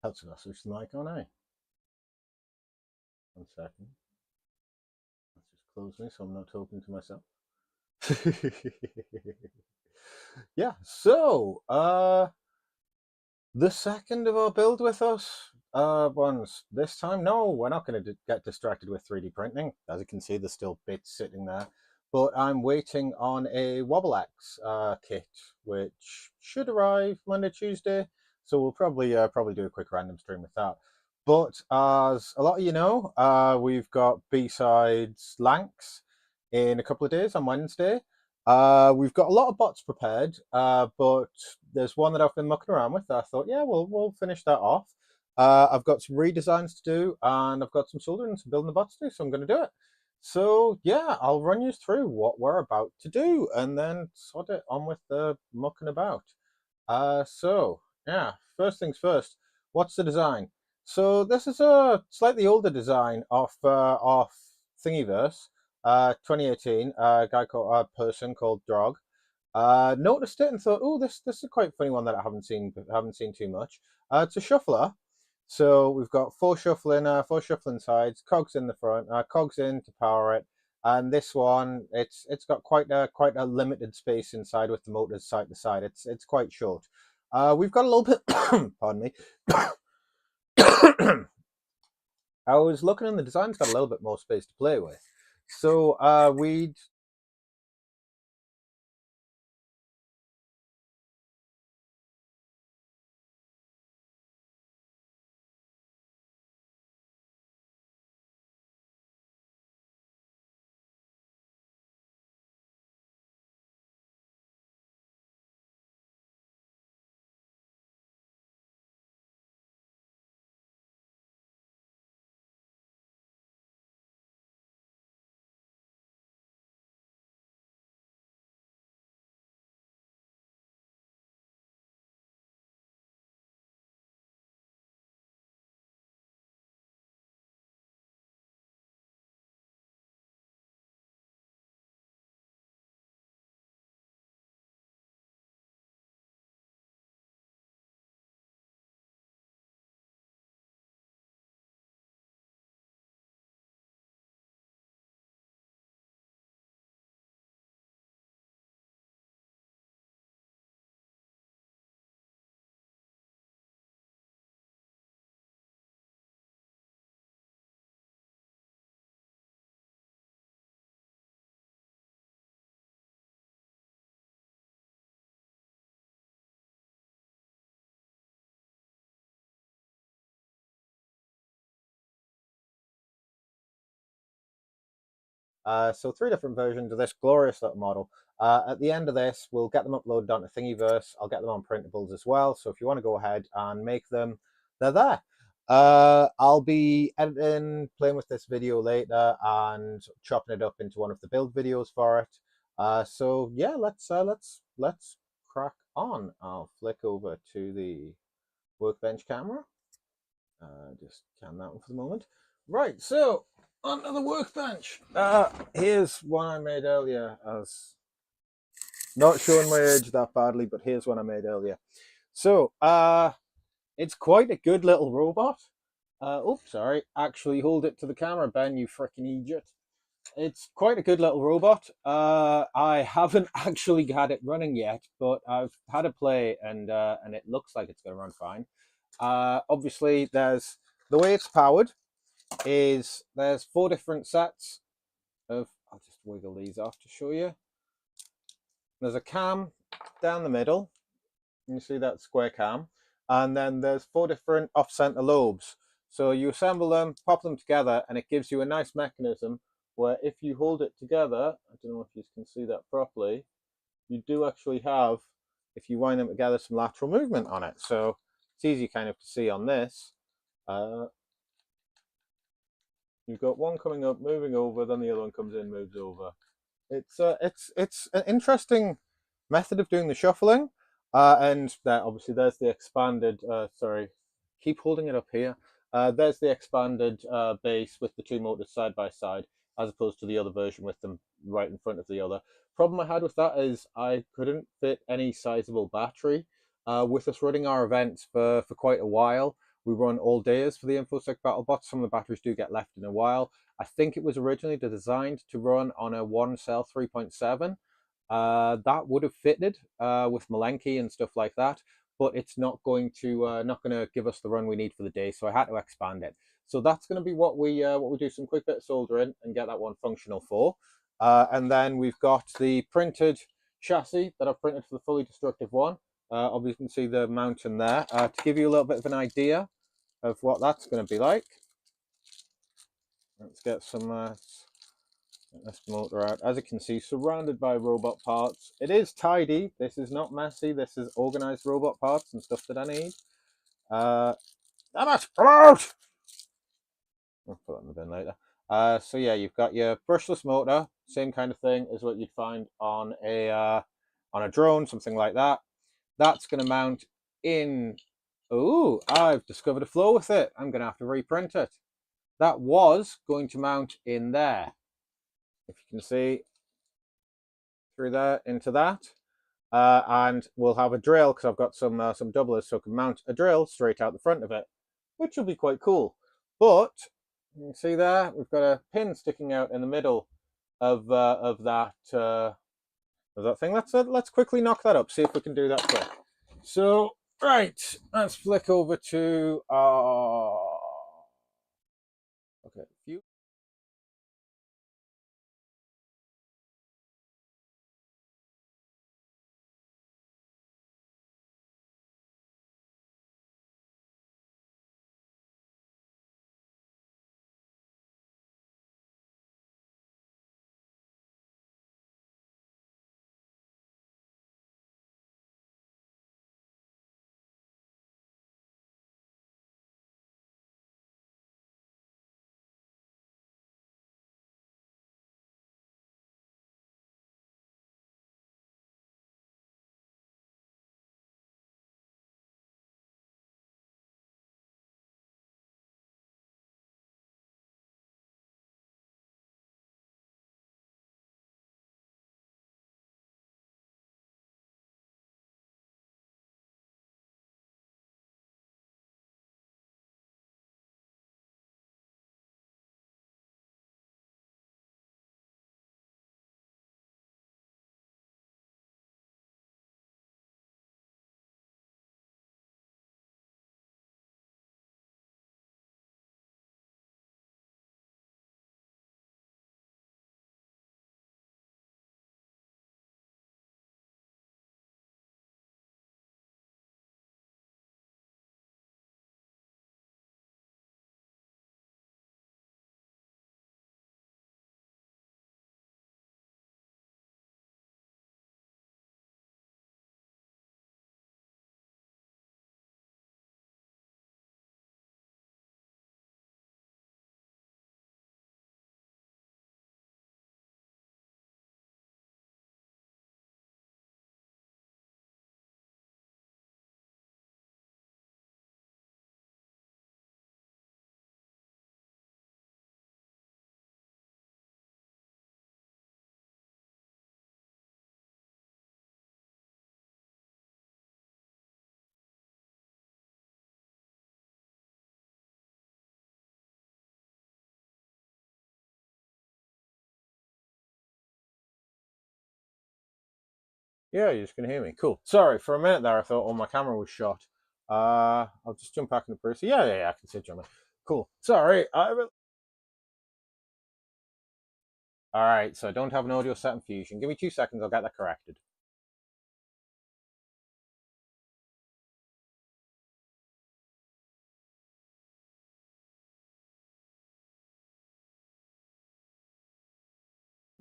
Helps if I switch the mic on, eh? 1 second. Let's just close me so I'm not talking to myself. Yeah, so the second of our build with us ones this time. No, we're not going to get distracted with 3D printing. As you can see, there's still bits sitting there. But I'm waiting on a WobbleX kit, which should arrive Monday, Tuesday. So we'll probably do a quick random stream with that. But as a lot of you know, we've got B-Sides Lanks in a couple of days on Wednesday. We've got a lot of bots prepared, but there's one that I've been mucking around with. I thought, yeah, we'll finish that off. I've got some redesigns to do, and I've got some soldering and some building the bots to do, so I'm going to do it. So yeah, I'll run you through what we're about to do, and then sort it on with the mucking about. So yeah, first things first. What's the design? So this is a slightly older design off Thingiverse. 2018, a guy called a person called Drog noticed it and thought, oh, this is a quite funny one that I haven't seen too much. It's a shuffler, so we've got four shuffling sides, cogs in the front, cogs in to power it, and this one it's got quite a limited space inside with the motors side to side. It's quite short. We've got a little bit. Pardon me. I was looking and the design's got a little bit more space to play with. So we'd so three different versions of this glorious little model. At the end of this, we'll get them uploaded onto Thingiverse. I'll get them on printables as well. So if you want to go ahead and make them, they're there. I'll be editing, playing with this video later, and chopping it up into one of the build videos for it. So yeah, let's crack on. I'll flick over to the workbench camera. Just can that one for the moment. Right, so onto the workbench. Here's one I made earlier. As not showing my age that badly, but here's one I made earlier. So it's quite a good little robot. Oops, sorry. Actually, hold it to the camera, Ben. You freaking idiot. It's quite a good little robot. I haven't actually had it running yet, but I've had a play, and it looks like it's going to run fine. Obviously, there's the way it's powered is there's 4 different sets of. I'll just wiggle these off to show you. There's a cam down the middle. You see that square cam, and then there's 4 different off-center lobes. So you assemble them, pop them together, and it gives you a nice mechanism where if you hold it together, I don't know if you can see that properly, you do actually have, if you wind them together, some lateral movement on it. So it's easy kind of to see on this. You've got one coming up, moving over, then the other one comes in, moves over. It's an interesting method of doing the shuffling, and that obviously there's the expanded. Sorry, keep holding it up here. There's the expanded base with the 2 motors side by side, as opposed to the other version with them right in front of the other. Problem I had with that is I couldn't fit any sizable battery with us running our events for quite a while. we run all days for the Infosec BattleBots. Some of the batteries do get left in a while. I think it was originally designed to run on a 1-cell 3.7. That would have fitted with Malenki and stuff like that, but it's not going to give us the run we need for the day, so I had to expand it. So that's going to be what we do some quick bit of soldering and get that one functional for. And then we've got the printed chassis that I've printed for the fully destructive one. Obviously, you can see the mountain there. To give you a little bit of an idea of what that's going to be like, let's get some this motor out. As you can see, surrounded by robot parts. It is tidy. This is not messy. This is organized robot parts and stuff that I need. Damn it! Come out! I'll put that in the bin later. So yeah, you've got your brushless motor, same kind of thing as what you'd find on a drone, something like that. That's going to mount in. Oh, I've discovered a flaw with it. I'm going to have to reprint it. That was going to mount in there. If you can see through there into that. And we'll have a drill because I've got some doublers, so I can mount a drill straight out the front of it, which will be quite cool. But you can see there, we've got a pin sticking out in the middle of that thing. Let's quickly knock that up, see if we can do that quick. So right, let's flick over to okay, view. Yeah, you just can hear me. Cool. Sorry, for a minute there, I thought, oh, my camera was shot. I'll just jump back in the person. Yeah, I can see it jumping. Cool. Sorry. All right, so I don't have an audio set in Fusion. Give me 2 seconds, I'll get that corrected.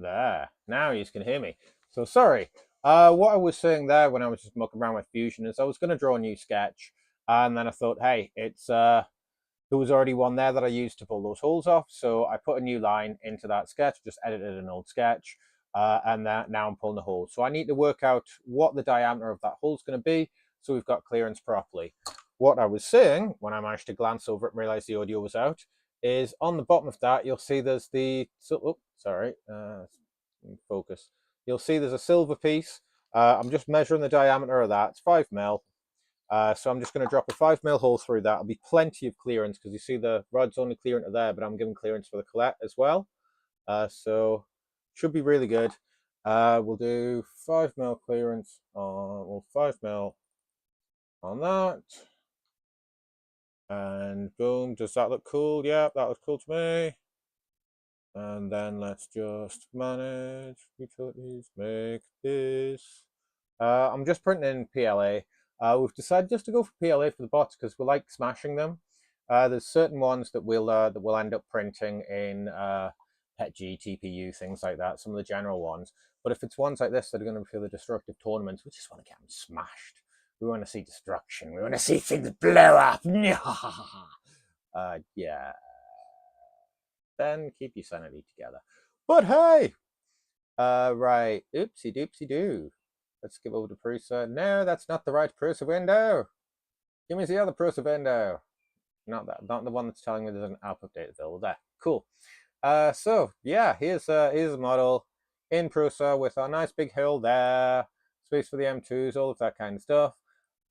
There. Now you can hear me. So sorry. What I was saying there when I was just mucking around with Fusion is I was going to draw a new sketch, and then I thought, hey, there was already one there that I used to pull those holes off, so I put a new line into that sketch, just edited an old sketch, and now I'm pulling the hole. So I need to work out what the diameter of that hole is going to be, so we've got clearance properly. What I was saying, when I managed to glance over it and realize the audio was out, is on the bottom of that, you'll see there's focus. You'll see there's a silver piece. I'm just measuring the diameter of that. It's 5 mil. So I'm just going to drop a 5mm hole through that. It'll be plenty of clearance because you see the rod's only clearance to there, but I'm giving clearance for the collet as well. So should be really good. We'll do 5mm clearance on, well, 5mm on that. And boom, does that look cool? Yeah, that looks cool to me. And then let's just manage utilities, make this. I'm just printing in PLA. We've decided just to go for PLA for the bots because we like smashing them. There's certain ones that we'll end up printing in PETG, TPU, things like that. Some of the general ones. But if it's ones like this that are going to be for the destructive tournaments, we just want to get them smashed. We want to see destruction. We want to see things blow up. Yeah. Then keep your sanity together. But hey, right, oopsie doopsie doo. Let's give over to Prusa. No, that's not the right Prusa window. Give me the other Prusa window. Not that, not the one that's telling me there's an app update available. There, cool. So yeah, here's a model in Prusa with a nice big hill there, space for the M2s, all of that kind of stuff.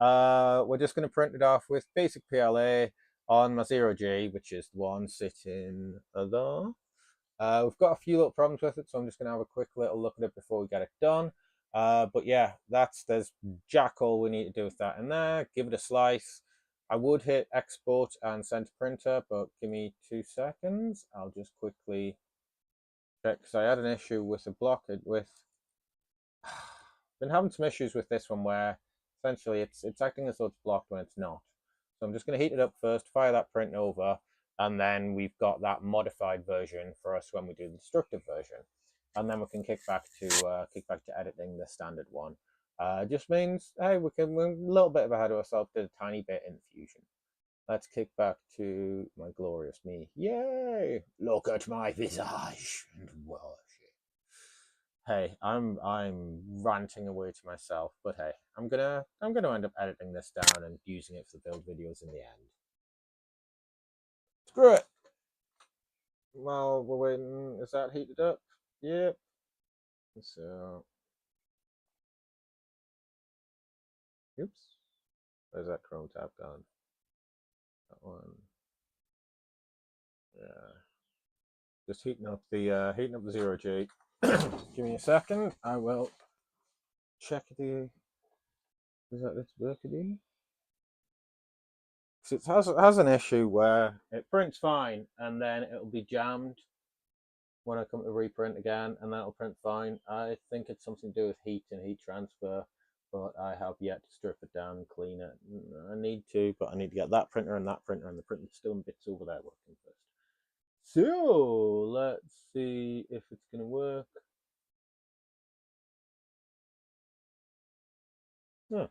We're just going to print it off with basic PLA on my 0G, which is the one sitting there. We've got a few little problems with it, so I'm just going to have a quick little look at it before we get it done. But yeah, there's jack all we need to do with that in there. Give it a slice. I would hit export and send to printer, but give me 2 seconds. I'll just quickly check because I had an issue with the block with. Been having some issues with this one where essentially it's acting as though it's blocked when it's not. So I'm just going to heat it up first, fire that print over, and then we've got that modified version for us when we do the destructive version, and then we can kick back to editing the standard one. Just means hey, we're a little bit ahead of ourselves, did a tiny bit in Fusion. Let's kick back to my glorious me. Yay! Look at my visage and worship. Hey, I'm ranting away to myself, but hey, I'm gonna end up editing this down and using it for the build videos in the end. Screw it. While we're waiting, is that heated up? Yep. So, oops. Where's that Chrome tab gone? That one. Yeah. Just heating up the 0G. Give me a second. I will check the. Is that this working? It has an issue where it prints fine and then it'll be jammed when I come to reprint again, and that'll print fine. I think it's something to do with heat and heat transfer, but I have yet to strip it down and clean it. I need to, but I need to get that printer and the printer still in bits over there working first. So let's see if it's gonna work. Huh.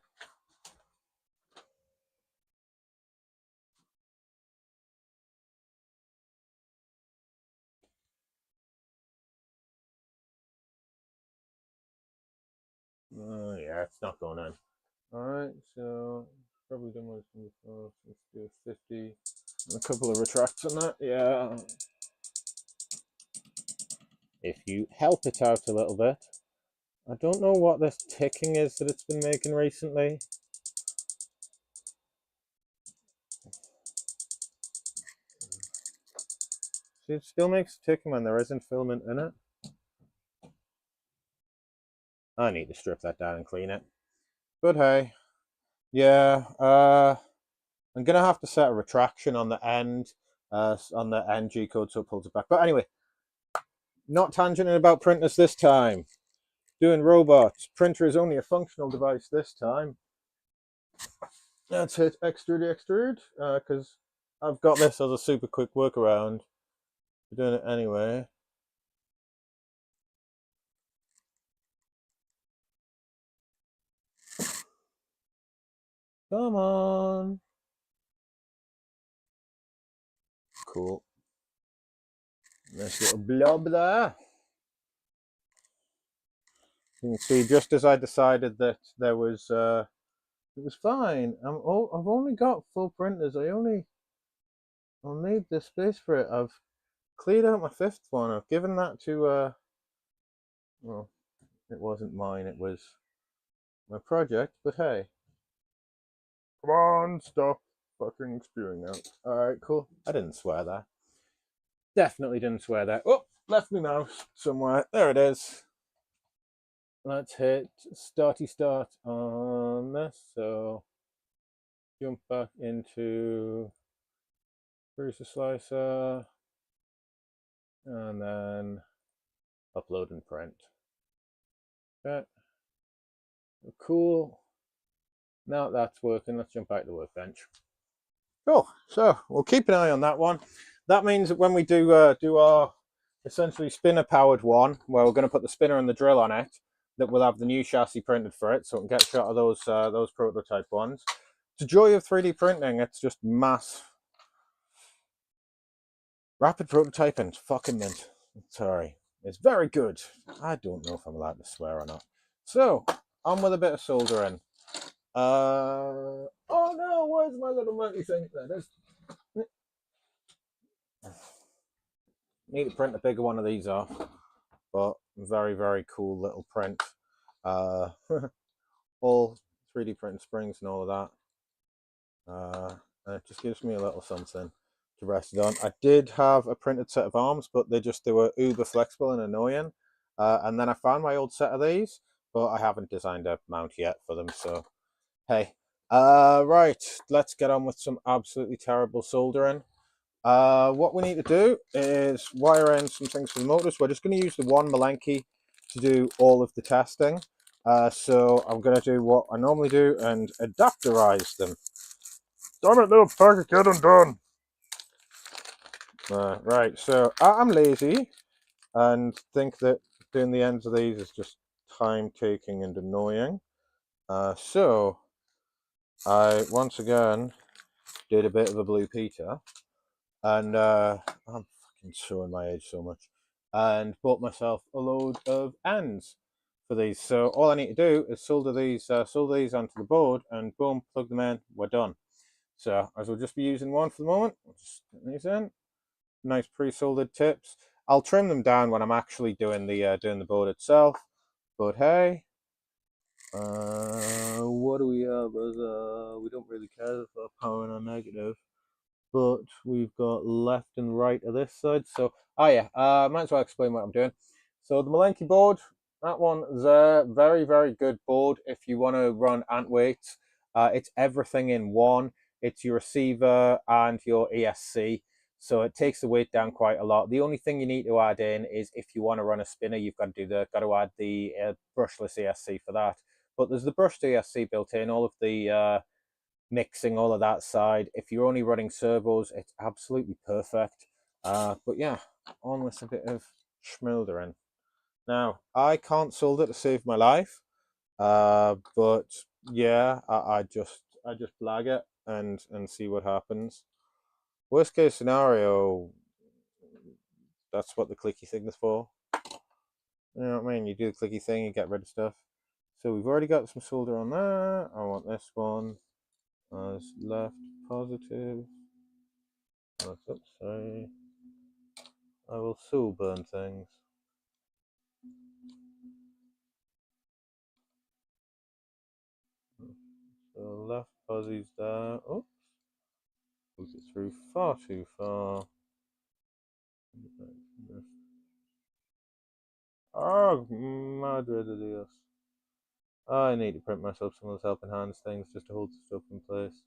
Oh yeah, it's not going on. Alright, so probably done what it's done before. Let's do a 50. A couple of retracts on that, yeah. If you help it out a little bit. I don't know what this ticking is that it's been making recently. See, it still makes ticking when there isn't filament in it. I need to strip that down and clean it. But hey, yeah, I'm gonna have to set a retraction on the end, on the end G code so it pulls it back. But anyway, not tangenting about printers this time. Doing robots. Printer is only a functional device this time. Let's hit extrude, because I've got this as a super quick workaround for doing it anyway. Come on. Cool. Nice little blob there. You can see just as I decided that there was, it was fine. I've only got full printers. I'll need the space for it. I've cleared out my 5th one. I've given that to, well, it wasn't mine. It was my project. But hey, Come on, stop fucking spewing out. Alright, cool. I didn't swear there. Definitely didn't swear there. Oh, left my mouse somewhere. There it is. Let's hit starty start on this. So jump back into Bruiser Slicer and then upload and print. Okay. Cool. Now that's working, let's jump back to the workbench. Cool. So we'll keep an eye on that one. That means that when we do our essentially spinner powered one, where we're going to put the spinner and the drill on it, that we'll have the new chassis printed for it, so we can get a shot of those prototype ones. The joy of 3D printing, it's just mass rapid prototyping. Fucking mint. Sorry, it's very good. I don't know if I'm allowed to swear or not. So on with a bit of soldering. Oh no, where's my little monkey thing? There it is. Need to print a bigger one of these off, but very, very cool little print. All 3D printed springs and all of that. And it just gives me a little something to rest it on. I did have a printed set of arms, but they were uber flexible and annoying. And then I found my old set of these, but I haven't designed a mount yet for them, so hey. Right, let's get on with some absolutely terrible soldering. What we need to do is wire in some things for the motors. We're just going to use the one Malenki to do all of the testing. So I'm going to do what I normally do and adapterize them. Damn it, little packet, get undone. Right, so I'm lazy and think that doing the ends of these is just time taking and annoying. So I once again did a bit of a Blue Peter, and I'm fucking showing my age so much, and bought myself a load of ends for these. So all I need to do is solder these onto the board, and boom, plug them in. We're done. So as we'll just be using one for the moment, we'll just get these in. Nice pre-soldered tips. I'll trim them down when I'm actually doing the board itself. But hey. What do we have as we don't really care for power and negative, but we've got left and right of this side. So yeah, might as well explain what I'm doing. So the Malenki board, that one is a very, very good board if you want to run Antweight. It's everything in one. It's your receiver and your ESC, so it takes the weight down quite a lot. The only thing you need to add in is if you want to run a spinner, you've got to add the brushless ESC for that. But there's the brushed ESC built in, all of the mixing, all of that side. If you're only running servos, it's absolutely perfect. But yeah, on with a bit of schmildering. Now, I can't solder to save my life, but yeah, I just blag it and see what happens. Worst case scenario, that's what the clicky thing is for. You know what I mean? You do the clicky thing, you get rid of stuff. So we've already got some solder on there. I want this one as left positive. Oops, sorry. I will so burn things. So left fuzzy's there. Oops. Put it through far too far. Oh, madre de Dios. I need to print myself some of those helping hands things just to hold the stuff in place.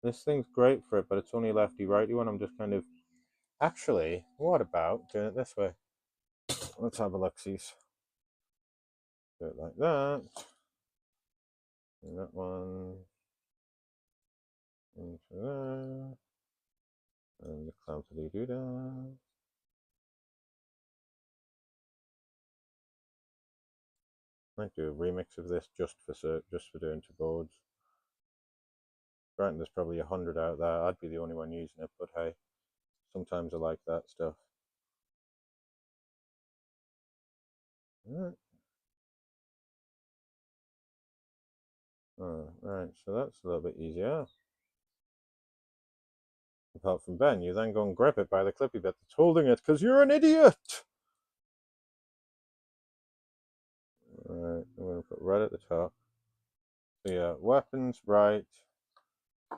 This thing's great for it, but it's only a lefty-righty one. I'm just kind of... Actually, what about doing it this way? Let's have a look-sees. Do it like that. And that one into there. And the clumpity do that. Might do a remix of this just for doing two boards. Granted, there's probably 100 out there. I'd be the only one using it, but hey, sometimes I like that stuff. Right. Oh, right, so that's a little bit easier. Apart from Ben, you then go and grab it by the clippy bit that's holding it, because you're an idiot! Alright, I'm going to put red at the top. So yeah, weapons, right.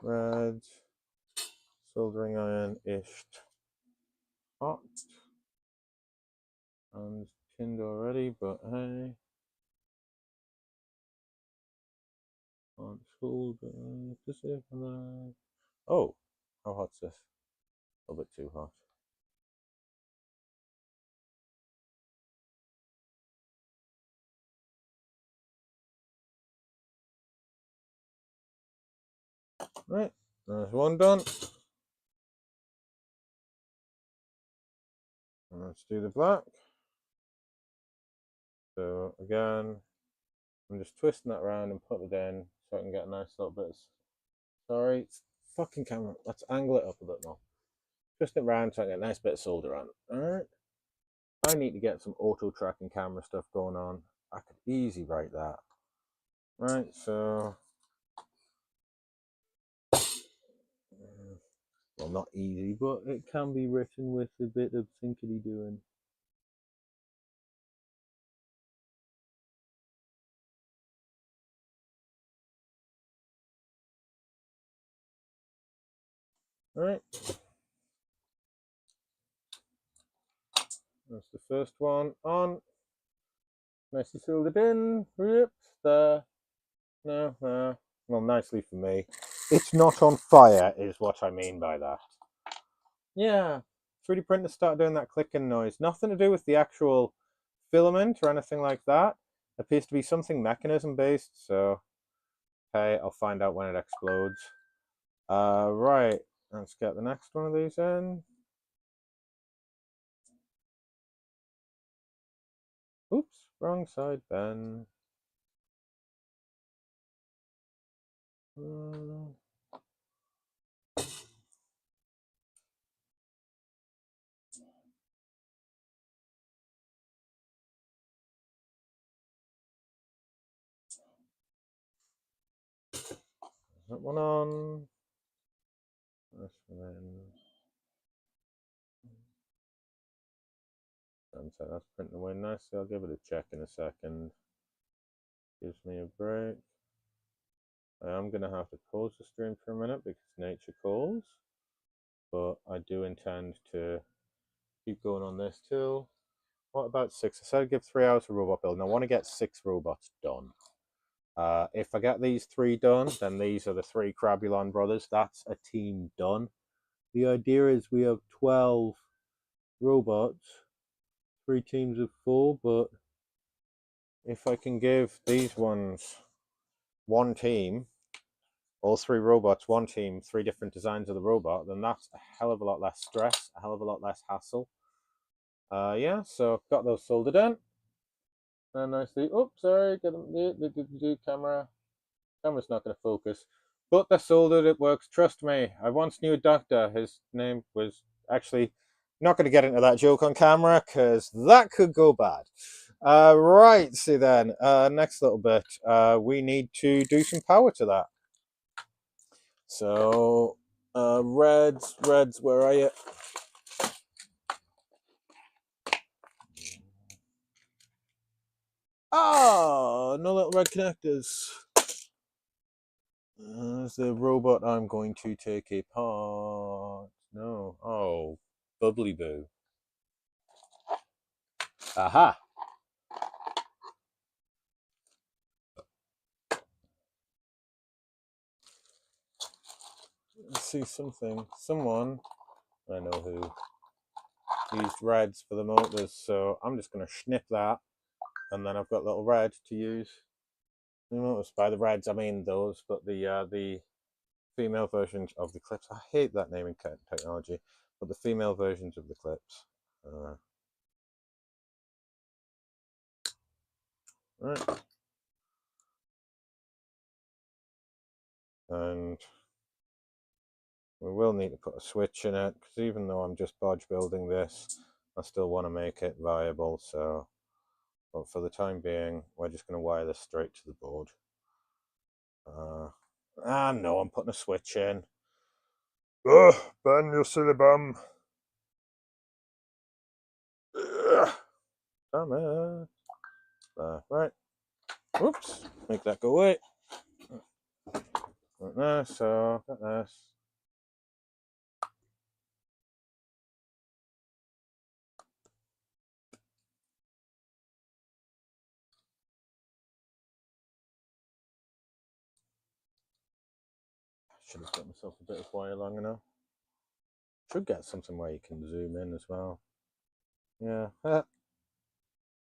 Red. Soldering iron-ish. Hot. And tinned already, but hey. Can't solder. Oh, how hot's this? A little bit too hot. Right, there's one done. Let's do the black. So again, I'm just twisting that around and putting it in so I can get a nice little bit of... Sorry, fucking camera. Let's angle it up a bit more. Twist it around so I get a nice bit of solder on. Alright. I need to get some auto tracking camera stuff going on. I could easily write that. Right, so... Well, not easy, but it can be written with a bit of thinkity doing. Alright. That's the first one on. Nicely filled it in. Yep, there. No, no. Well, nicely for me. It's not on fire, is what I mean by that. Yeah, 3D printer started doing that clicking noise. Nothing to do with the actual filament or anything like that. It appears to be something mechanism based, so okay, I'll find out when it explodes. Right, let's get the next one of these in. Oops, wrong side, Ben. That one on. This one in. So that's printing away nicely. I'll give it a check in a second. Gives me a break. I am going to have to pause the stream for a minute because nature calls. But I do intend to keep going on this till, what about 6? I said I'd give 3 hours for robot building. I want to get 6 robots done. If I get these 3 done, then these are the 3 Crabulon brothers. That's a team done. The idea is we have 12 robots, 3 teams of 4, but if I can give these ones 1 team, all 3 robots, 1 team, 3 different designs of the robot, then that's a hell of a lot less stress, a hell of a lot less hassle. Yeah, so got those soldered in. And nicely, oops, sorry, get them, the camera. Camera's not going to focus. But they're soldered, it works, trust me. I once knew a doctor, his name was actually, not going to get into that joke on camera, because that could go bad. Right, see then, next little bit, we need to do some power to that. So, reds, where are you? Oh, no little red connectors. There's the robot I'm going to take apart. No. Oh, Bubbly Boo. Aha. Let's see something. Someone, I know who, used reds for the motors, so I'm just going to snip that, and then I've got little red to use. The motors. By the reds, I mean those, but the female versions of the clips. I hate that naming technology, but the female versions of the clips. Right. And we will need to put a switch in it, because even though I'm just bodge building this, I still want to make it viable. So, but for the time being, we're just going to wire this straight to the board. No, I'm putting a switch in. Ugh, Ben, you silly bum. Ugh. Damn it. Right. Oops. Make that go away. got this, so got this. Should have got myself a bit of wire long enough. Should get something where you can zoom in as well. Yeah.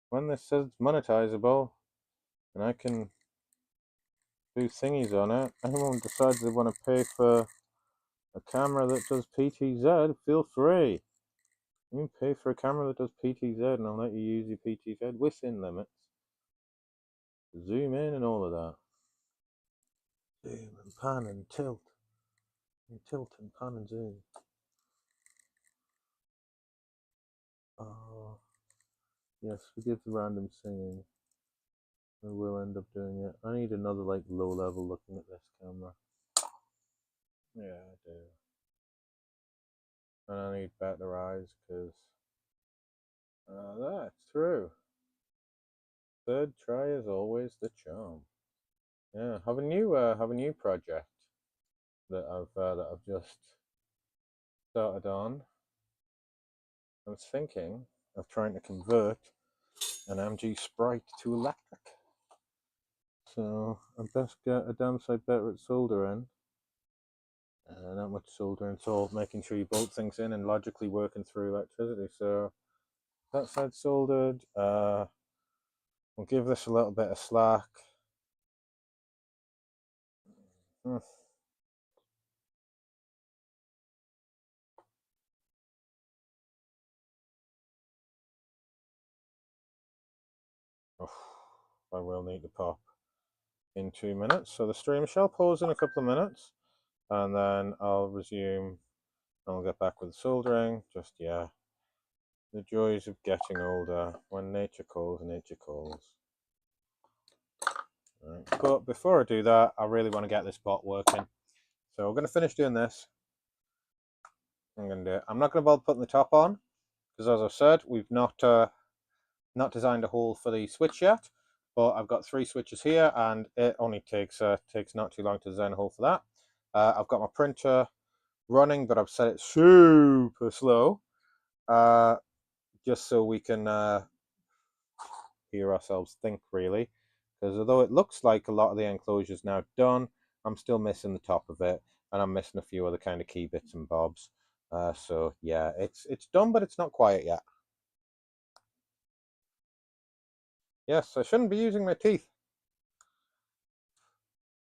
When this says monetizable, and I can do thingies on it, anyone decides they want to pay for a camera that does PTZ, feel free. You can pay for a camera that does PTZ, and I'll let you use your PTZ within limits. Zoom in and all of that. Zoom and pan and tilt. And tilt and pan and zoom. Oh, yes, forgive the random singing. I will end up doing it. I need another like low level looking at this camera. Yeah, I do. And I need better eyes because that's true. Third try is always the charm. Yeah, have a new project that I've just started on. I was thinking of trying to convert an MG Sprite to electric. So I best get a damn sight better at soldering. Not much soldering, it's all making sure you bolt things in and logically working through electricity. So that side soldered. We'll give this a little bit of slack. Oh, I will need to pop in 2 minutes. So the stream shall pause in a couple of minutes, and then I'll resume. I'll get back with the soldering. Just yeah, the joys of getting older. When nature calls, nature calls. Right. But before I do that, I really want to get this bot working. So we're going to finish doing this. I'm going to do it. I'm not going to bother putting the top on because, as I've said, we've not designed a hole for the switch yet. But I've got 3 switches here, and it only takes not too long to design a hole for that. I've got my printer running, but I've set it super slow, just so we can hear ourselves think, really. Because although it looks like a lot of the enclosure is now done, I'm still missing the top of it, and I'm missing a few other kind of key bits and bobs. So yeah, it's done, but it's not quite yet. Yes, I shouldn't be using my teeth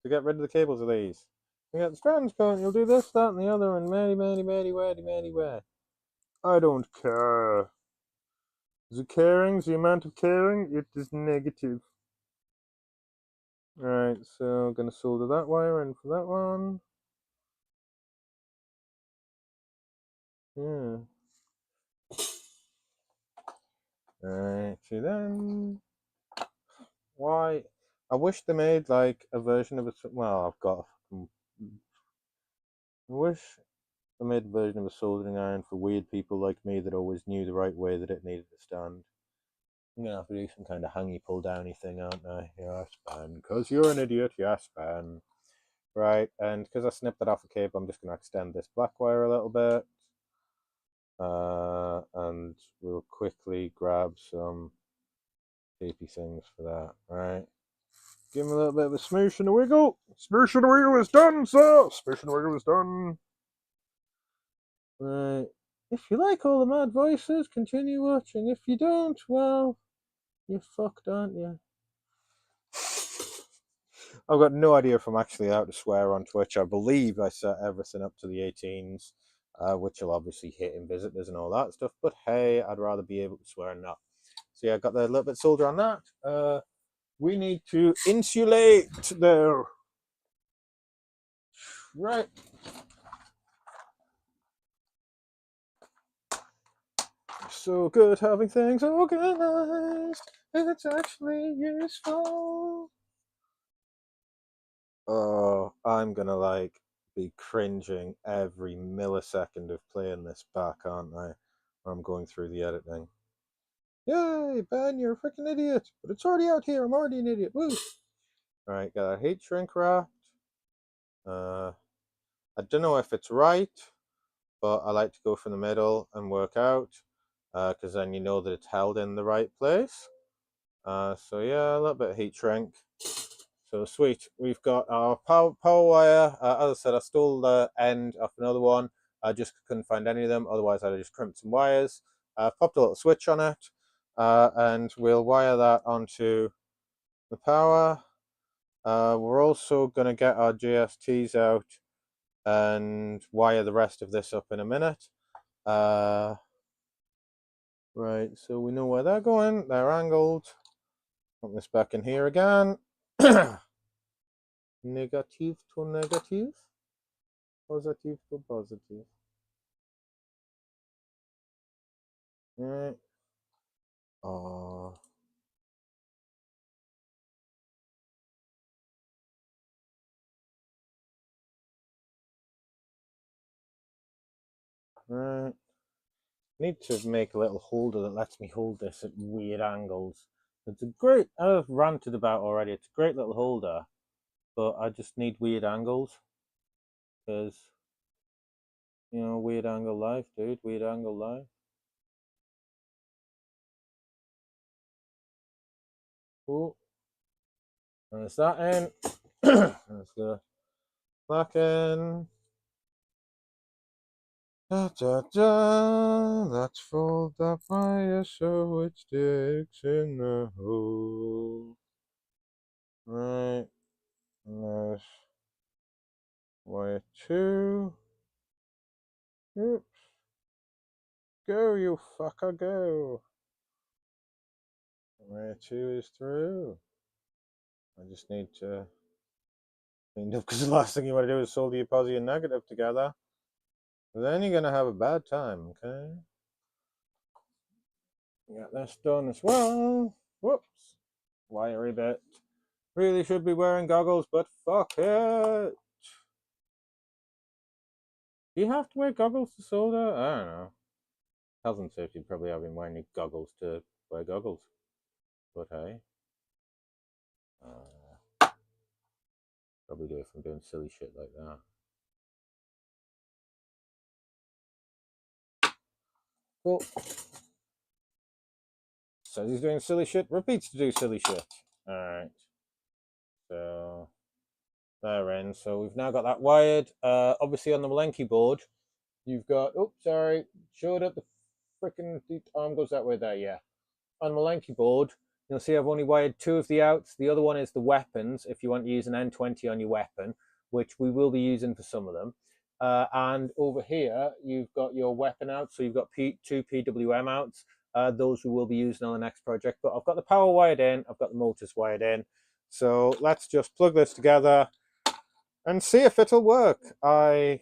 to get rid of the cables of these. You get the strands going, you'll do this, that, and the other, and where. I don't care. The caring, the amount of caring, it is negative. Right, so I'm going to solder that wire in for that one. Yeah. Right, see then. Why? I wish they made like a version of it. Well, I've got. I wish they made a version of a soldering iron for weird people like me that always knew the right way that it needed to stand. I'm gonna have to do some kind of hangy pull downy thing, aren't I? Yes, Ben. Because you're an idiot. Yes, Ben. Right, and because I snipped it off a cable, I'm just gonna extend this black wire a little bit. And we'll quickly grab some tapey things for that. Right. Give him a little bit of a smoosh and a wiggle. Smoosh and a wiggle is done, sir. Smoosh and a wiggle is done. Right. If you like all the mad voices, continue watching. If you don't, well, you're fucked, aren't you? I've got no idea if I'm actually allowed to swear on Twitch. I believe I set everything up to the 18s, which will obviously hit in visitors and all that stuff. But hey, I'd rather be able to swear than not. So yeah, I got the little bit of solder on that. We need to insulate there. Right. So good having things organized. It's actually useful. Oh, I'm gonna like be cringing every millisecond of playing this back, aren't I? I'm going through the editing. Yay, Ben, you're a freaking idiot. But it's already out here. I'm already an idiot. Woo! Alright, got our heat shrink wrapped. I don't know if it's right, but I like to go from the middle and work out, because then you know that it's held in the right place. So yeah, a little bit of heat shrink. So sweet. We've got our power wire. As I said, I stole the end off another one. I just couldn't find any of them. Otherwise, I'd just crimped some wires. Popped a little switch on it, and we'll wire that onto the power. We're also going to get our GSTs out and wire the rest of this up in a minute. Right, so we know where they're going. They're angled. Put this back in here again. Negative to negative. Positive to positive. Right. Oh. Right. Need to make a little holder that lets me hold this at weird angles. It's a great, I've ranted about already, it's a great little holder, but I just need weird angles. Because, you know, weird angle life, dude, weird angle life. Cool. And there's that in. There's the black in. Da, da, da. Let's fold that wire so it sticks in the hole. Right. And there's wire 2. Oops. Go, you fucker, go. Wire 2 is through. I just need to clean up, because the last thing you want to do is solder your positive and negative together. Then you're going to have a bad time, okay? Got this done as well. Whoops. Wiry bit. Really should be wearing goggles, but fuck it. Do you have to wear goggles to solder? I don't know. Health and safety probably have been wearing goggles to wear goggles. But hey. Probably do if I'm doing silly shit like that. Cool. Says he's doing silly shit, repeats to do silly shit. Alright. So they're in. So we've now got that wired. Obviously on the Malenki board, you've got, oops, sorry, showed up the freaking arm goes that way there, yeah. On the Malenki board, you'll see I've only wired 2 of the outs. The other one is the weapons, if you want to use an N20 on your weapon, which we will be using for some of them. And over here, you've got your weapon outs. So you've got 2 PWM outs. Those we will be using on the next project. But I've got the power wired in. I've got the motors wired in. So let's just plug this together and see if it'll work. I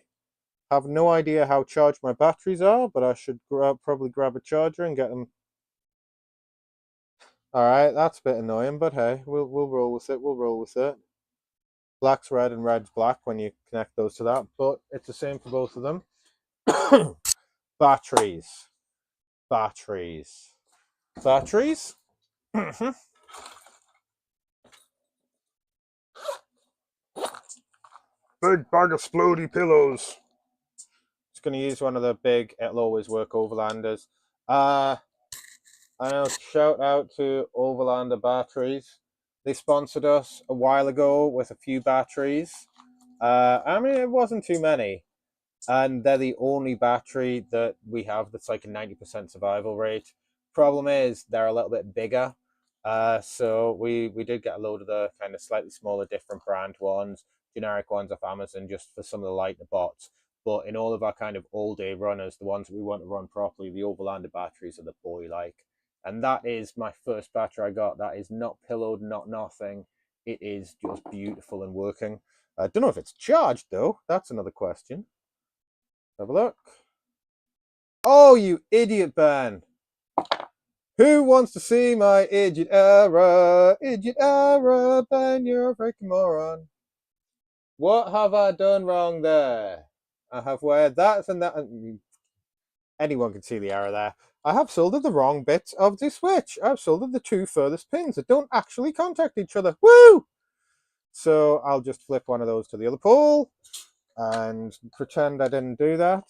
have no idea how charged my batteries are, but I should probably grab a charger and get them. All right, that's a bit annoying, but hey, we'll roll with it. We'll roll with it. Black's red and red's black when you connect those to that, but it's the same for both of them. Batteries. Batteries. Batteries. Big bag of splody pillows. Just going to use one of the big, it'll always work overlanders. I know, shout out to Overlander Batteries. They sponsored us a while ago with a few batteries. I mean, it wasn't too many. And they're the only battery that we have that's like a 90% survival rate. Problem is, they're a little bit bigger. So we did get a load of the kind of slightly smaller, different brand ones, generic ones off Amazon, just for some of the lighter bots. But in all of our kind of all-day runners, the ones that we want to run properly, the Overlander batteries are the boy-like. And that is my first battery I got. That is not pillowed, not nothing. It is just beautiful and working. I don't know if it's charged, though. That's another question. Have a look. Oh, you idiot, Ben. Who wants to see my idiot error? Idiot error, Ben, you're a freaking moron. What have I done wrong there? I have wired that and that. Anyone can see the error there. I have soldered the wrong bits of the switch. I've soldered the 2 furthest pins that don't actually contact each other. Woo! So I'll just flip one of those to the other pole and pretend I didn't do that.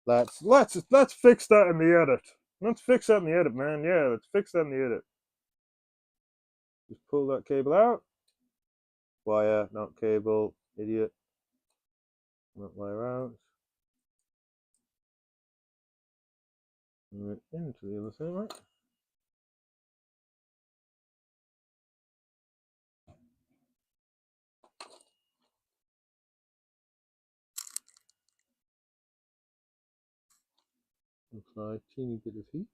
Let's fix that in the edit. Let's fix that in the edit, man. Yeah, let's fix that in the edit. Just pull that cable out. Wire, not cable. Idiot. Not wire out. Right into the other thing, right? Apply a teeny bit of heat.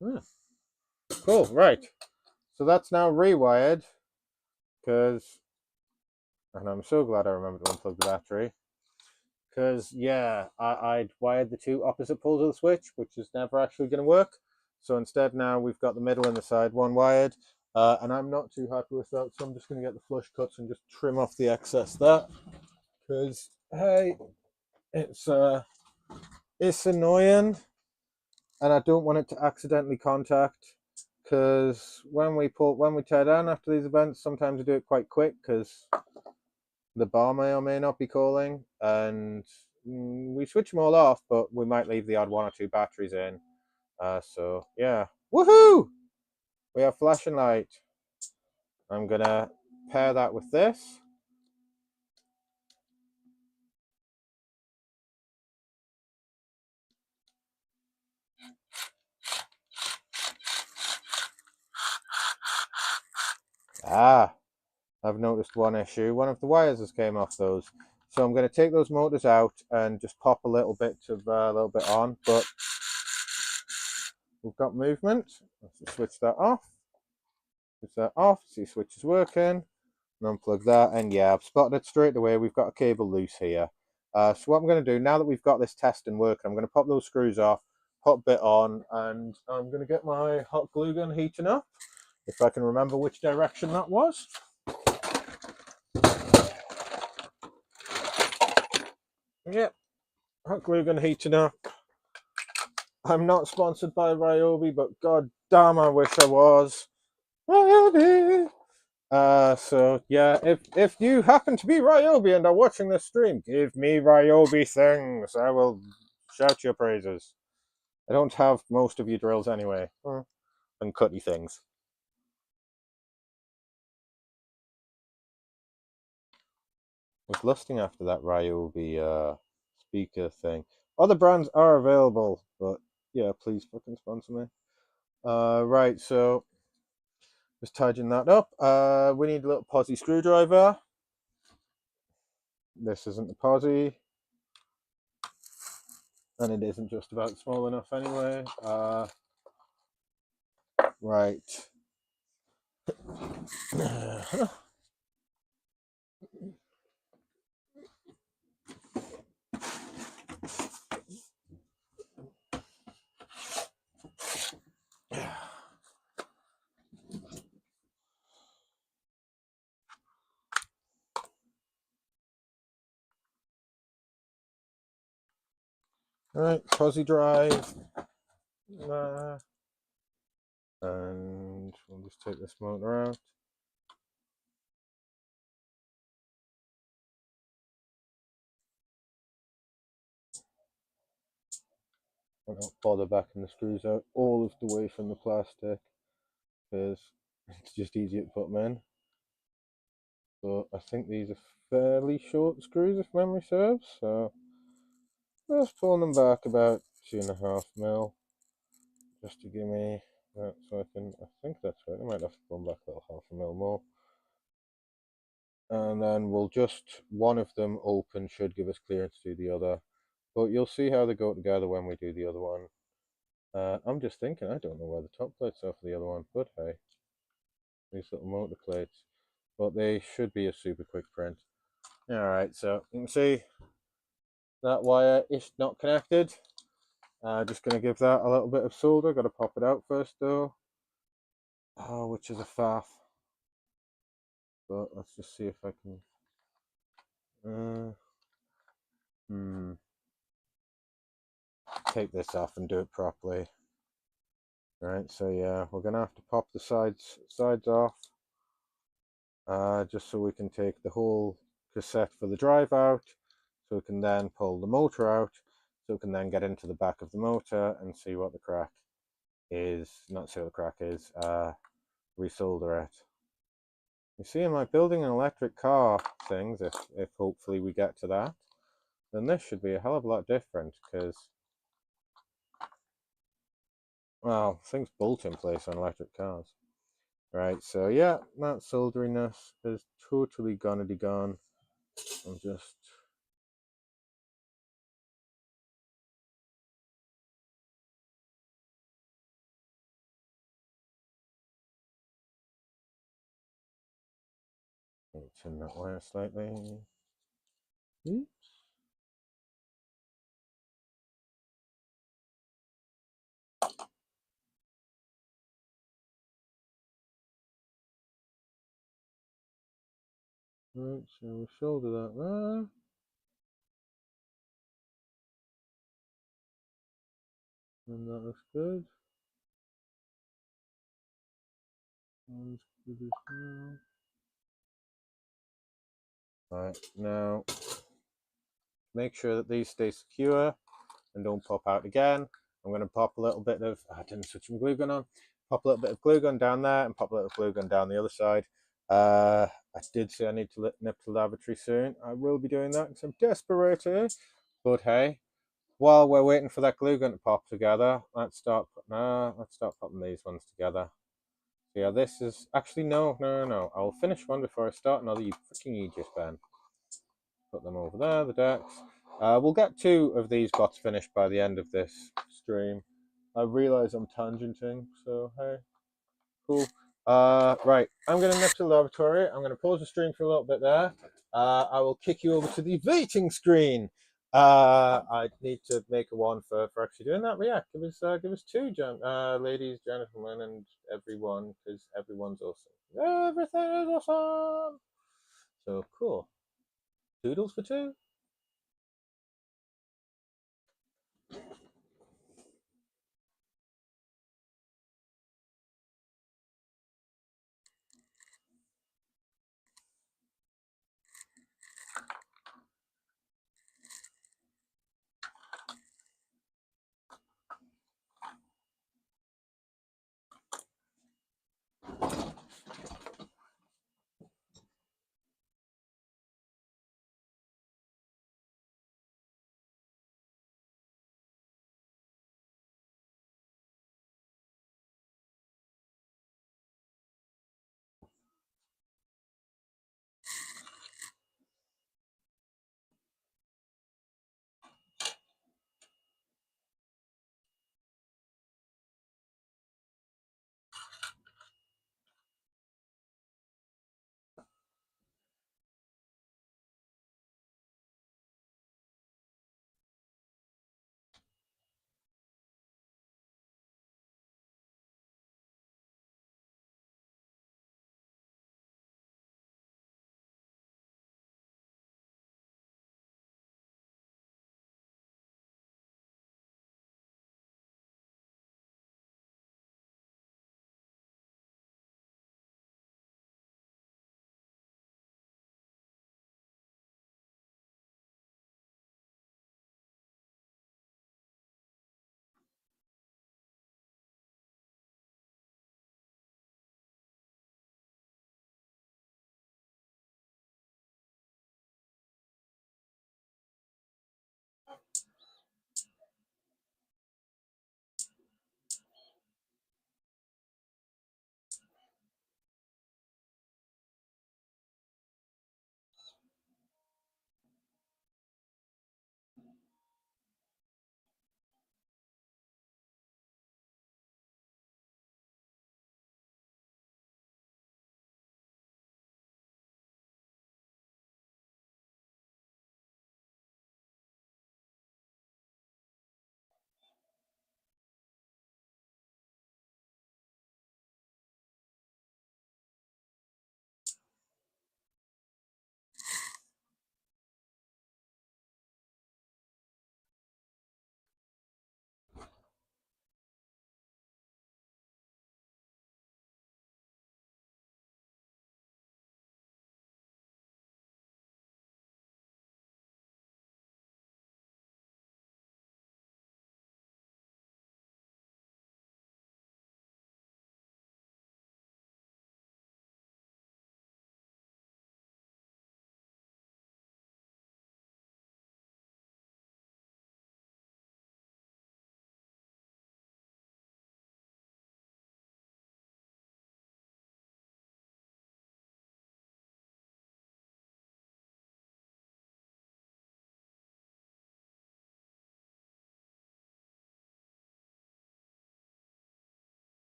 Yeah. Cool, right. So that's now rewired, because, and I'm so glad I remembered to unplug the battery, because, yeah, I'd wired the two opposite poles of the switch, which is never actually going to work. So instead now we've got the middle and the side one wired, and I'm not too happy with that, so I'm just going to get the flush cuts and just trim off the excess there, because, hey, it's annoying, and I don't want it to accidentally contact, because when we tear down after these events, sometimes we do it quite quick because the bar may or may not be calling, and we switch them all off, but we might leave the odd one or two batteries in. So yeah, woohoo! We have flashing light. I'm gonna pair that with this. I've noticed one issue. One of the wires has came off those. So I'm going to take those motors out and just pop a little bit on, but we've got movement. Let's just switch that off. Switch that off. See, switch is working. And unplug that, and yeah, I've spotted it straight away. We've got a cable loose here. So what I'm going to do now that we've got this testing working, I'm going to pop those screws off, put a bit on, and I'm going to get my hot glue gun heating up, if I can remember which direction that was. Yep, hot glue gun heating up. I'm not sponsored by Ryobi, but god damn, I wish I was. Ryobi! So yeah, if you happen to be Ryobi and are watching this stream, give me Ryobi things. I will shout your praises. I don't have most of your drills anyway, and cutty things. Was lusting after that Ryobi speaker thing. Other brands are available, but yeah, please fucking sponsor me. Right, so just tidying that up. We need a little posi screwdriver. This isn't the posi, and it isn't just about small enough anyway. Right. Right, posi drive. And we'll just take this motor out. I don't bother backing the screws out all of the way from the plastic, because it's just easier to put them in. So I think these are fairly short screws if memory serves, so just pulling them back about 2.5 mil, just to give me that, so I think that's right, I might have to pull them back a little 0.5 mil more. And then we'll just, one of them open should give us clearance to do the other, but you'll see how they go together when we do the other one. I'm just thinking, I don't know where the top plates are for the other one, but hey, these little motor plates, but they should be a super quick print. Alright, so you can see that wire is not connected. Just going to give that a little bit of solder. Got to pop it out first though. Oh, which is a faff. but let's just see if I can take this off and do it properly. Right, so yeah, we're gonna have to pop the sides off, just so we can take the whole cassette for the drive out, so we can then pull the motor out, so we can then get into the back of the motor and see what the crack is. Not see what the crack is, resolder it. You see, in my building an electric car things, if hopefully we get to that, then this should be a hell of a lot different, because, well, things bolt in place on electric cars. Right, so yeah, that solderiness is totally gonna be gone. I'm just going to turn that wire slightly. Oops. Right, so we'll shoulder that there. And that looks good. As good as well. Right, now make sure that these stay secure and don't pop out again. I'm going to pop a little bit of, I didn't switch my glue gun on, pop a little bit of glue gun down there and pop a little glue gun down the other side. I did say I need to nip to the lavatory soon. I will be doing that because I'm desperate. But hey, while we're waiting for that glue gun to pop together, let's start popping these ones together. So yeah, this is actually no. I'll finish one before I start another. You freaking Aegis, Ben. Put them over there, the decks. We'll get 2 of these bots finished by the end of this stream. I realise I'm tangenting, so hey, cool. Right, I'm going to nip to the laboratory. I'm going to pause the stream for a little bit there. I will kick you over to the waiting screen. I need to make a one for actually doing that. But yeah, give us 2, ladies, gentlemen, and everyone, because everyone's awesome. Everything is awesome. So cool. Doodles for 2.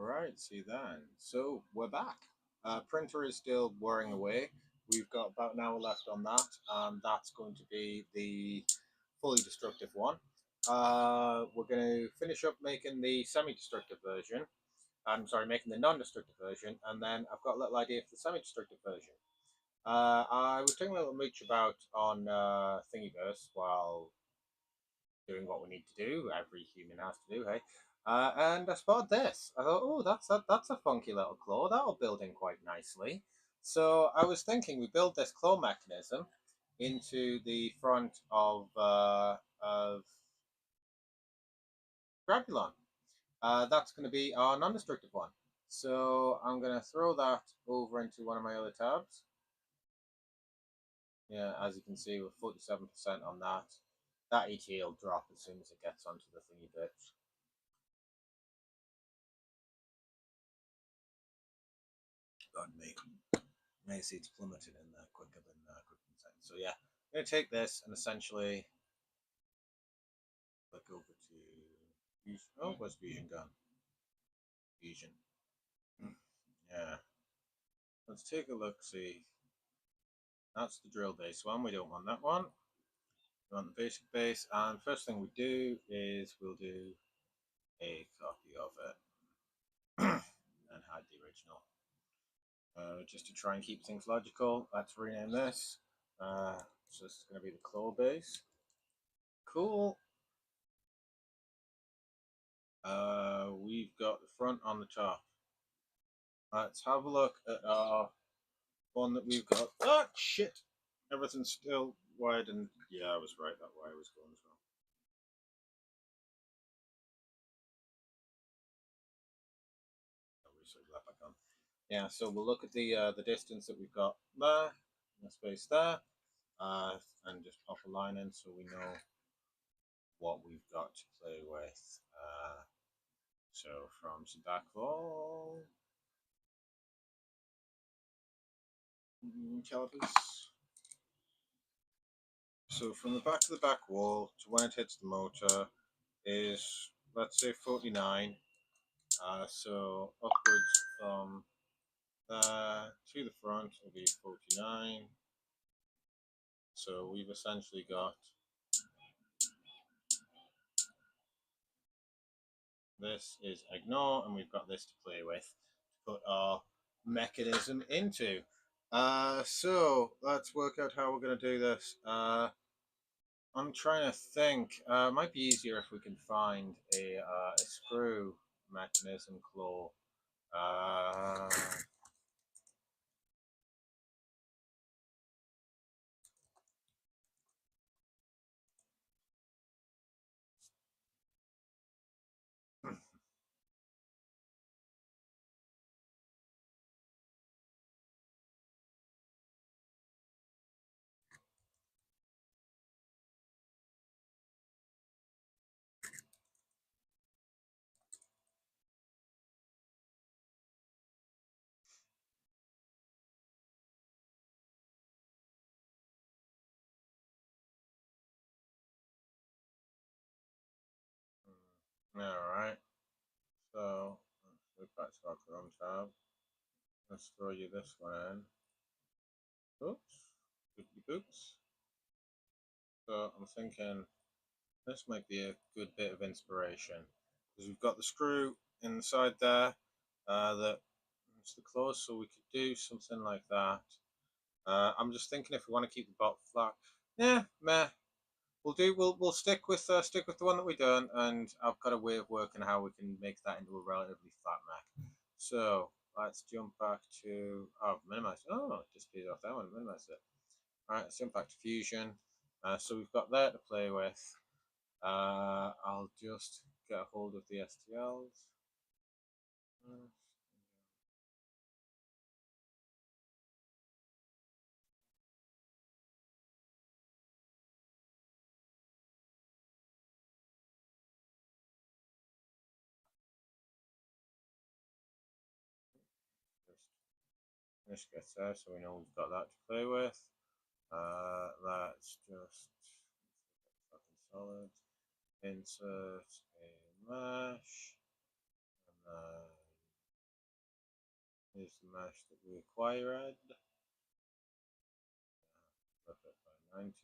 Alright, see then. So we're back. Printer is still whirring away. We've got about an hour left on that, and that's going to be the fully destructive one. We're going to finish up making the semi-destructive version. I'm sorry, making the non-destructive version, and then I've got a little idea for the semi-destructive version. I was taking a little mooch about on Thingiverse while doing what we need to do. Every human has to do, hey. And I spotted this. I thought, oh, that's a funky little claw. That'll build in quite nicely. So I was thinking we build this claw mechanism into the front of Grabulon. That's going to be our non-destructive one. So I'm going to throw that over into one of my other tabs. Yeah, as you can see, we're 47% on that. That ETA will drop as soon as it gets onto the thingy bit. God, may see it's plummeted in there quicker than saying. So yeah, I'm going to take this and essentially click over to Fusion. Oh, where's Fusion gone? Fusion. Yeah. Let's take a look, see. That's the drill base one. We don't want that one. We want the basic base. And first thing we do is we'll do a copy of it and hide the original. Just to try and keep things logical, let's rename this. So this is going to be the claw base. Cool. We've got the front on the top. Let's have a look at our one that we've got. Ah, shit! Everything's still wired, and yeah, I was right. That wire was going as well. I'll recycle that back on. Yeah, so we'll look at the distance that we've got there, the space there, and just pop a line in so we know what we've got to play with. So from the back wall, calipers. So from the back of the back wall to when it hits the motor is, let's say, 49. So upwards from there to the front will be 49. So we've essentially got this is ignore, and we've got this to play with to put our mechanism into. So let's work out how we're going to do this. I'm trying to think. It might be easier if we can find a screw mechanism claw. Alright, so let's go back to our Chrome tab. Let's throw you this one in. Oops, oops. So I'm thinking this might be a good bit of inspiration because we've got the screw inside there that's the claws, so we could do something like that. I'm just thinking if we want to keep the bot flat, yeah, meh. We'll stick with the one that we done, and I've got a way of working how we can make that into a relatively flat mech. So let's jump back to minimize. Oh, it disappeared off that one. Minimize it. All right, let's jump back to Fusion. So we've got that to play with. I'll just get a hold of the STLs. Just gets there, so we know we've got that to play with. Let's just fucking solid. Insert a mesh, and then Here's the mesh that we acquired. Flip it by 90.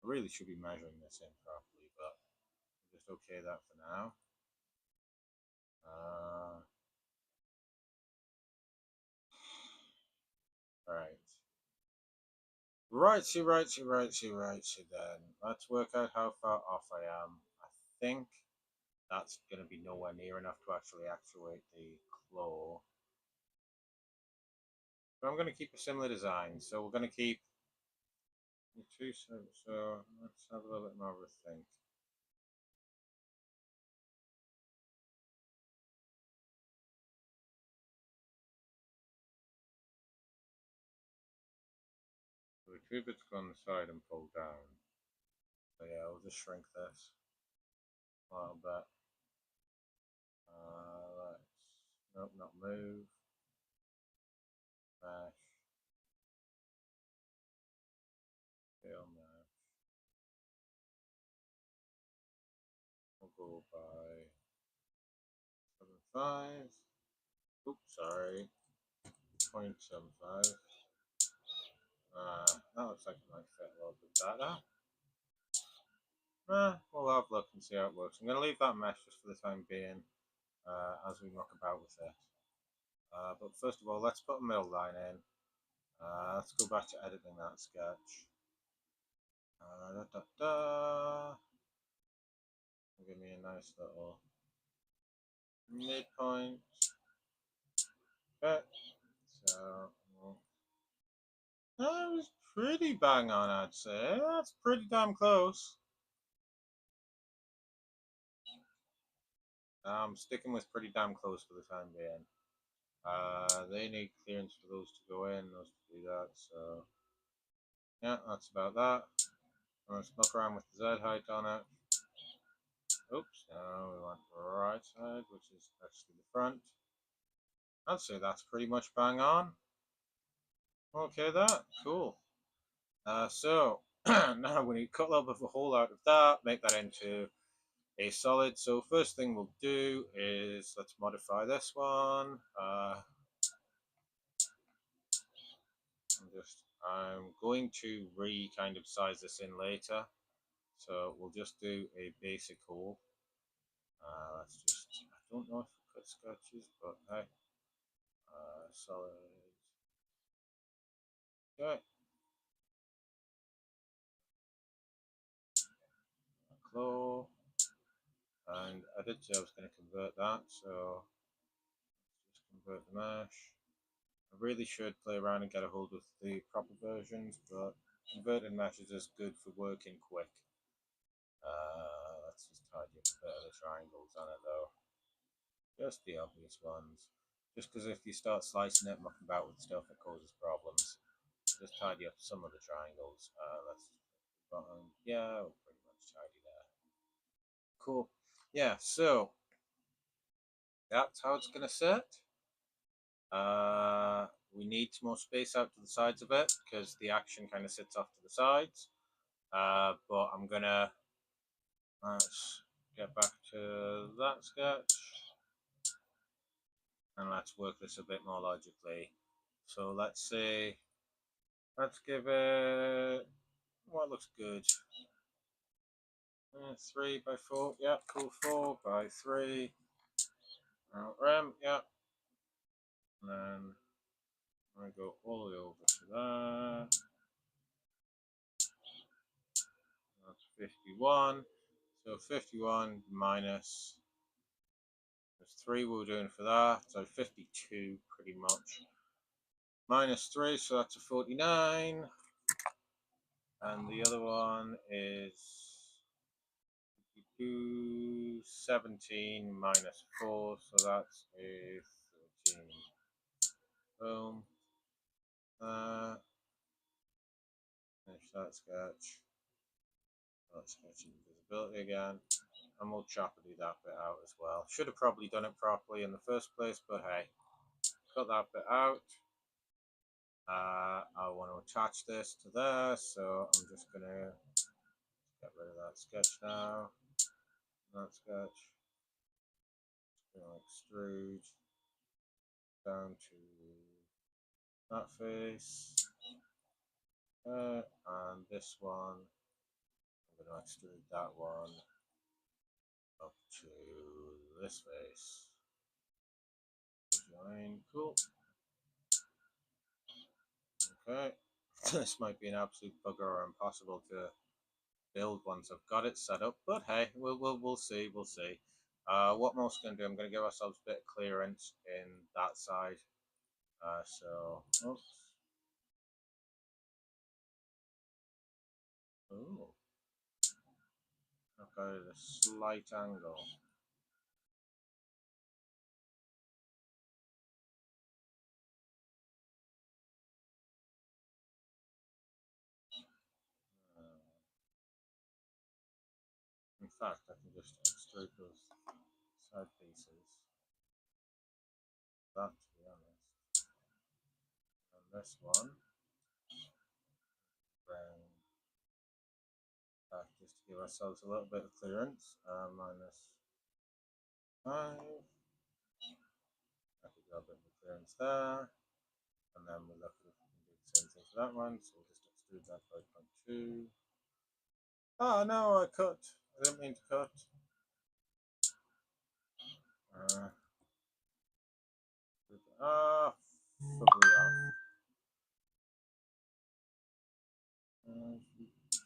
I really should be measuring this in properly, but I'll just okay that for now. Right. Righty then. Let's work out how far off I am. I think that's going to be nowhere near enough to actually actuate the claw. But I'm going to keep a similar design. So we're going to keep the two. So let's have a little bit more of a think. So the two bits go on the side and pull down. So yeah, we'll just shrink this a little bit. Nope, not move. Mesh. Scale mesh. We'll go by 7.5. Oops, sorry. 0.75. That looks like it might fit a little bit better. We'll have a look and see how it works. I'm going to leave that mesh just for the time being as we muck about with it. But first of all, let's put a middle line in. Let's go back to editing that sketch. Give me a nice little midpoint. Okay, so that was pretty bang on, I'd say. That's pretty damn close. I'm sticking with pretty damn close for the time being. They need clearance for those to go in, those to do that, so yeah, that's about that. I'm going to smuck around with the Z height on it. Oops, no, we want the right side, which is actually the front. I'd say that's pretty much bang on. Okay, that, cool. So, now we need to cut a little bit of a hole out of that, make that into a solid. So first thing we'll do is, let's modify this one. I'm going to kind of size this in later. So we'll just do a basic hole. Let's just, I don't know if we cut sketches, but hey, solid. Okay. Claw. And I did say I was going to convert that, so let's just convert the mesh. I really should play around and get a hold of the proper versions, but converted mesh is just good for working quick. Let's just tidy up a bit of the triangles on it though. Just the obvious ones. Just because if you start slicing it, mucking about with stuff, it causes problems. Just tidy up some of the triangles. Yeah, we're pretty much tidy there. Cool. Yeah, so that's how it's gonna sit. We need more space out to the sides of it because the action kind of sits off to the sides. But I'm gonna let's get back to that sketch and let's work this a bit more logically. So let's say let's give it what looks good. 3x4, yeah, cool. 4x3. Rem, yeah. And then I'm gonna go all the way over to that. That's 51. So 51 minus there's 3 we're doing for that, so 52 pretty much. Minus 3, so that's a 49. And the other one is 17 minus 4, so that's a 13. Boom. Finish that sketch. Let's sketch invisibility again. And we'll choppity that bit out as well. Should have probably done it properly in the first place, but hey, cut that bit out. I want to attach this to there, so I'm just going to get rid of that sketch now. That sketch. Going to extrude down to that face. And this one, I'm going to extrude that one up to this face. Join, cool. Okay, this might be an absolute bugger or impossible to build once I've got it set up, but hey, we'll see, we'll see. What I'm also going to do, I'm going to give ourselves a bit of clearance in that side. Oops. Ooh, I've got it at a slight angle. In fact, I can just extrude those side pieces. That, to be honest. And this one, bring back just to give ourselves a little bit of clearance. Minus 5. I could go a bit of clearance there. And then we'll look if we can do the same thing for that one. So we'll just extrude that by 0.2. Oh no, I cut. I didn't mean to cut. Probably off.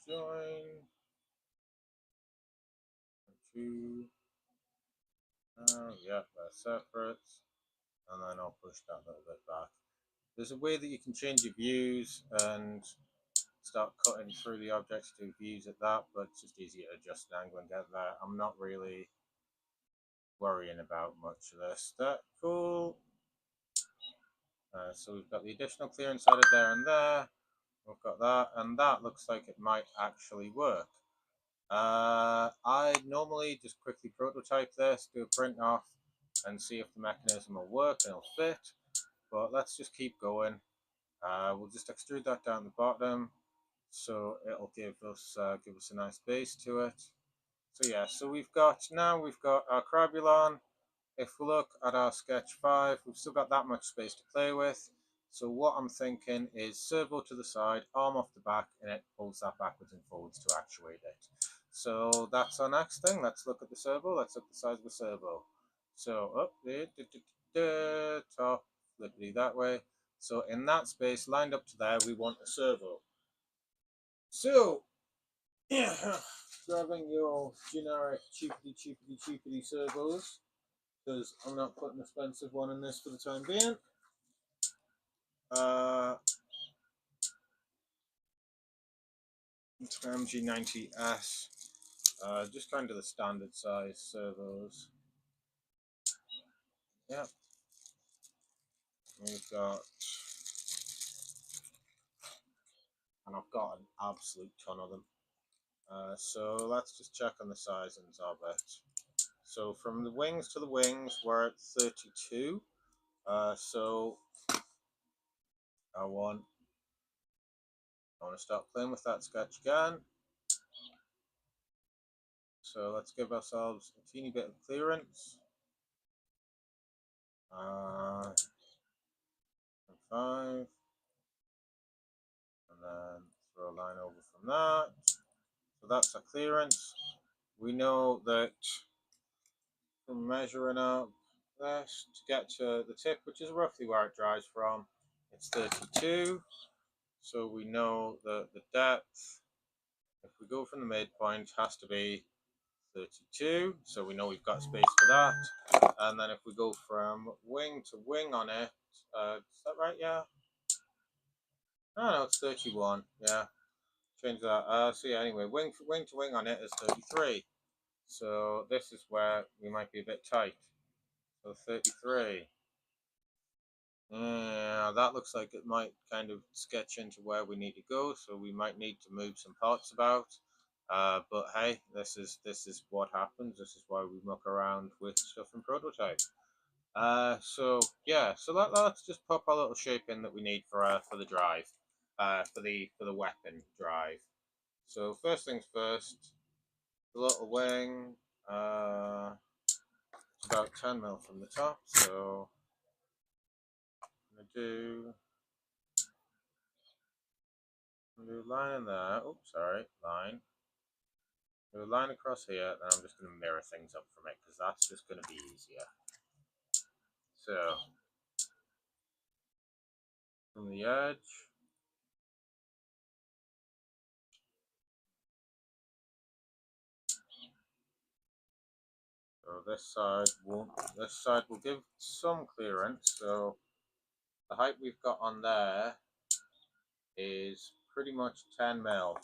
Join. 2. Yeah, they're separate. And then I'll push that a little bit back. There's a way that you can change your views and start cutting through the objects to views at that, but it's just easier to adjust the angle and get there. I'm not really worrying about much of this. That cool. So we've got the additional clearance added there and there. We've got that, and that looks like it might actually work. I normally just quickly prototype this, do a print off, and see if the mechanism will work and it'll fit. But let's just keep going. We'll just extrude that down the bottom, so it'll give us a nice base to it. So yeah, so we've got our crabulon. If we look at our sketch 5, we've still got that much space to play with. So what I'm thinking is servo to the side, arm off the back, and it pulls that backwards and forwards to actuate it. So that's our next thing. Let's look at the servo. Let's look at the size of the servo. So up there, top, flippity that way. So in that space, lined up to there, we want a servo. So, grabbing your generic cheapity servos, because I'm not putting an expensive one in this for the time being. MG90S, just kind of the standard size servos. Yep. We've got, and I've got an absolute ton of them. So let's just check on the sizings of it. So from the wings to the wings, we're at 32. So I want to start playing with that sketch again. So let's give ourselves a teeny bit of clearance. 5. And then throw a line over from that. So that's our clearance. We know that from measuring up this to get to the tip, which is roughly where it dries from, it's 32. So we know that the depth, if we go from the midpoint, has to be 32. So we know we've got space for that. And then if we go from wing to wing on it, is that right? Yeah. No, it's 31. Yeah. Change that. So yeah, anyway, wing to wing on it is 33. So this is where we might be a bit tight. So 33. Yeah, that looks like it might kind of sketch into where we need to go. So we might need to move some parts about. But hey, this is what happens. This is why we muck around with stuff in prototype. So yeah, so let's just pop our little shape in that we need for the drive, for the weapon drive. So first things first, the little wing. It's about 10 mil from the top. So I'm gonna do a line in there. Oops, sorry, line. Do a line across here, then I'm just going to mirror things up from it because that's just going to be easier. So from the edge, so this side will give some clearance. So the height we've got on there is pretty much 10 mil.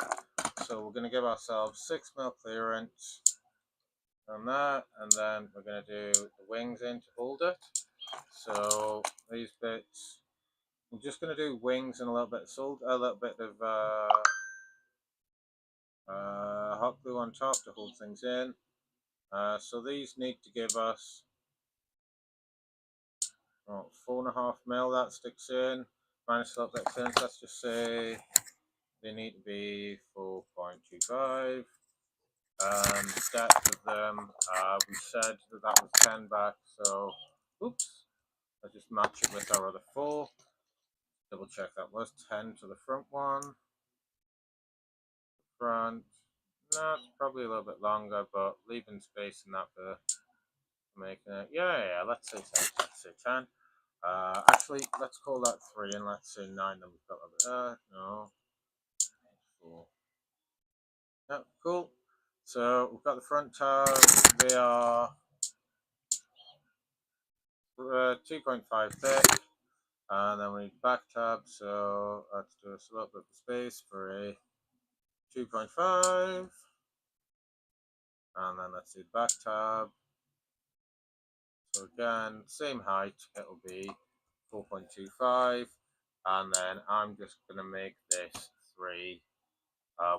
So we're going to give ourselves 6 mil clearance on that, and then we're going to do the wings in to hold it. So these bits, I'm just going to do wings and a little bit of hot glue on top to hold things in. So these need to give us 4.5 mil that sticks in, minus a little bit of clearance. Let's just say they need to be 4.25. Depth of them, we said that was 10 back, so oops, I'll just match it with our other 4. Double check that was 10 to the front one. Front, no, it's probably a little bit longer, but leaving space in that for making it. Yeah, let's say 10. Let's say 10. Actually, let's call that 3 and let's say 9. Then we've got a bit. No, 4. Yeah, cool. So we've got the front tires. They are 2.5 thick, and then we need back tab. So let's do a little bit of space for a 2.5, and then let's do back tab. So again, same height. It'll be 4.25, and then I'm just gonna make this 3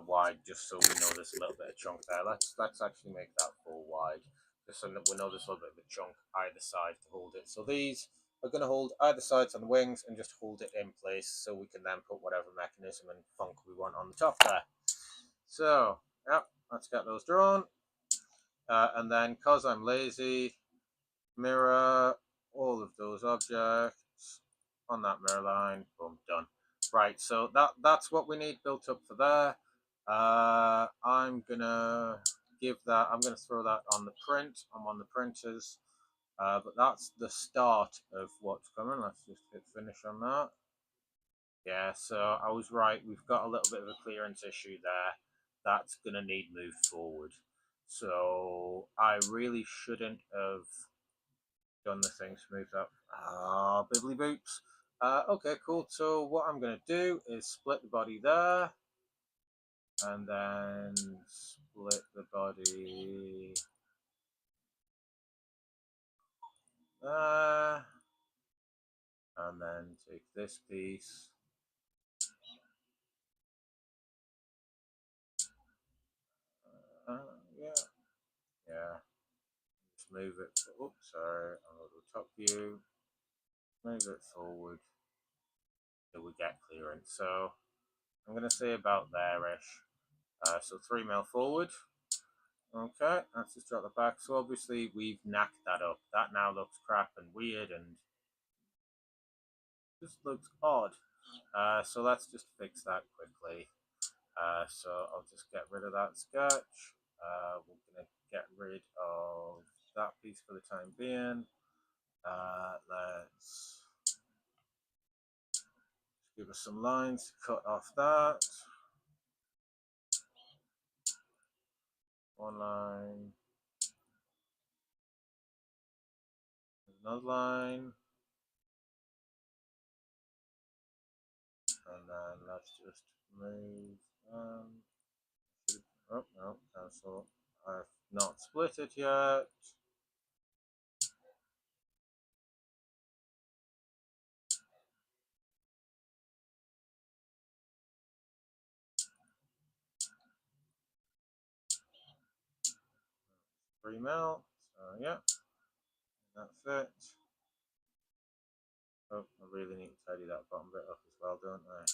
wide, just so we know there's a little bit of chunk there. Let's actually make that 4 wide, just so that we know there's a little bit of a chunk either side to hold it. So these are going to hold either sides on the wings and just hold it in place, so we can then put whatever mechanism and funk we want on the top there. So yeah, let's get those drawn, and then because I'm lazy, mirror all of those objects on that mirror line. Boom, done. Right, so that's what we need built up for there. I'm gonna throw that on the print. I'm on the printers, but that's the start of what's coming. Let's just hit finish on that. Yeah, so I was right. We've got a little bit of a clearance issue there. That's gonna need moved forward. So I really shouldn't have done the thing smooth up. Bibbly boops. Okay, cool. So what I'm going to do is split the body there, and then split the body there, and then take this piece. Yeah, yeah. Just move it. Oops, sorry. I'm going to top view. Move it forward till we get clearance. So I'm going to say about there-ish. So 3 mil forward. Okay, let's just drop the back. So obviously we've knacked that up. That now looks crap and weird and just looks odd. So let's just fix that quickly. So I'll just get rid of that sketch. We're going to get rid of that piece for the time being. Let's give us some lines to cut off that. One line. Another line. And then let's just move. Oh, no, cancel. I've not split it yet. 3mm. So yeah, that's it. Oh, I really need to tidy that bottom bit up as well, don't I?